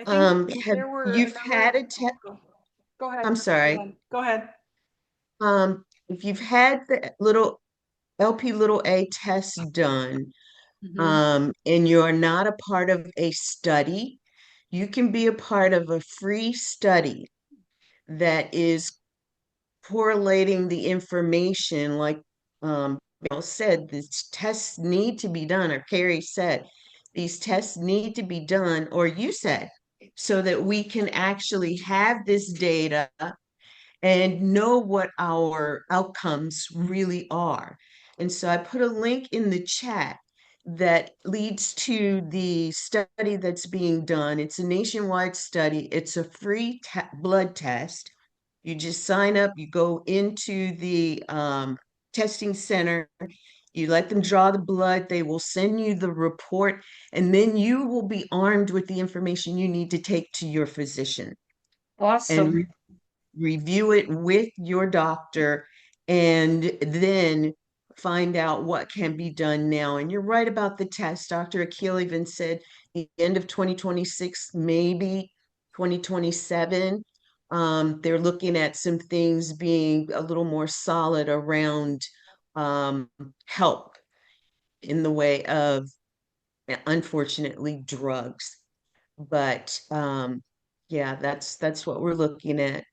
think Have there were you've had a test? Go ahead. I'm sorry. Go ahead. If you've had the little LP little a test done, and you're not a part of a study, you can be a part of a free study that is correlating the information. Like Bill said, these tests need to be done, or Carrie said, these tests need to be done, or you said, so that we can actually have this data and know what our outcomes really are. And so I put a link in the chat that leads to the study that's being done. It's a nationwide study. It's a free blood test. You just sign up, you go into the testing center, you let them draw the blood, they will send you the report, and then you will be armed with the information you need to take to your physician. Awesome. And review it with your doctor, and then find out what can be done now. And you're right about the test. Dr. Akil even said the end of 2026, maybe 2027. They're looking at some things being a little more solid around help in the way of, unfortunately, drugs. But yeah, that's what we're looking at.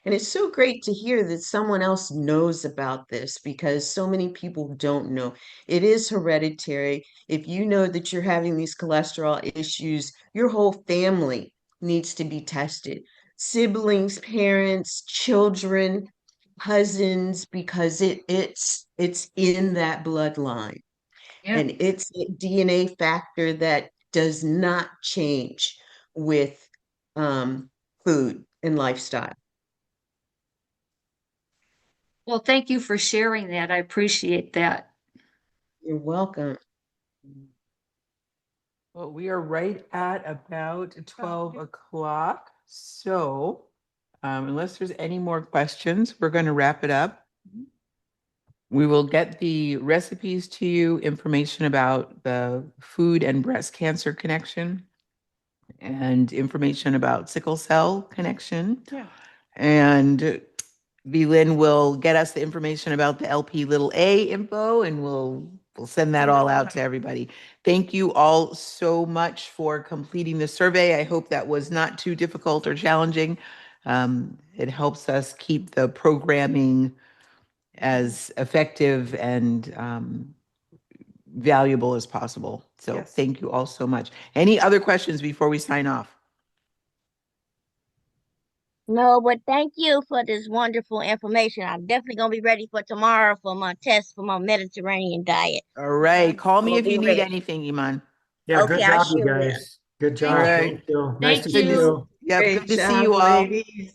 And it's so great to hear that someone else knows about this, because so many people don't know. It is hereditary. If you know that you're having these cholesterol issues, your whole family needs to be tested. Siblings, parents, children, cousins, because it's in that bloodline. Yeah. And it's a DNA factor that does not change with food and lifestyle. Well, thank you for sharing that. I appreciate that. You're welcome. Well, we are right at about 12 o'clock. So unless there's any more questions, we're going to wrap it up. We will get the recipes to you, information about the food and breast cancer connection, and information about sickle cell connection. Yeah. And Lynn will get us the information about the LP little a info, and we'll send that all out to everybody. Thank you all so much for completing the survey. I hope that was not too difficult or challenging. It helps us keep the programming as effective and valuable as possible. So Yes. Thank you all so much. Any other questions before we sign off? No, but thank you for this wonderful information. I'm definitely going to be ready for tomorrow for my test for my Mediterranean diet. All right. Call me We'll if you be need ready. anything, Iman. Yeah, Okay, good I job, you sure will. guys. Good job. All right. Thank you. Nice Thank to see you. you. Yep. Great Good to see job, you all. ladies.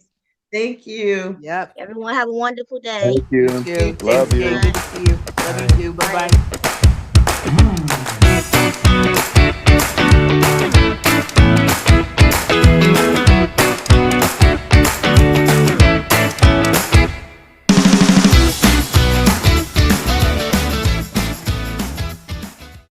Thank you. Yep. Everyone have a wonderful day. Thank you. You too. Love Thanks, you. Kay. Good to see you. Love you too. Bye-bye.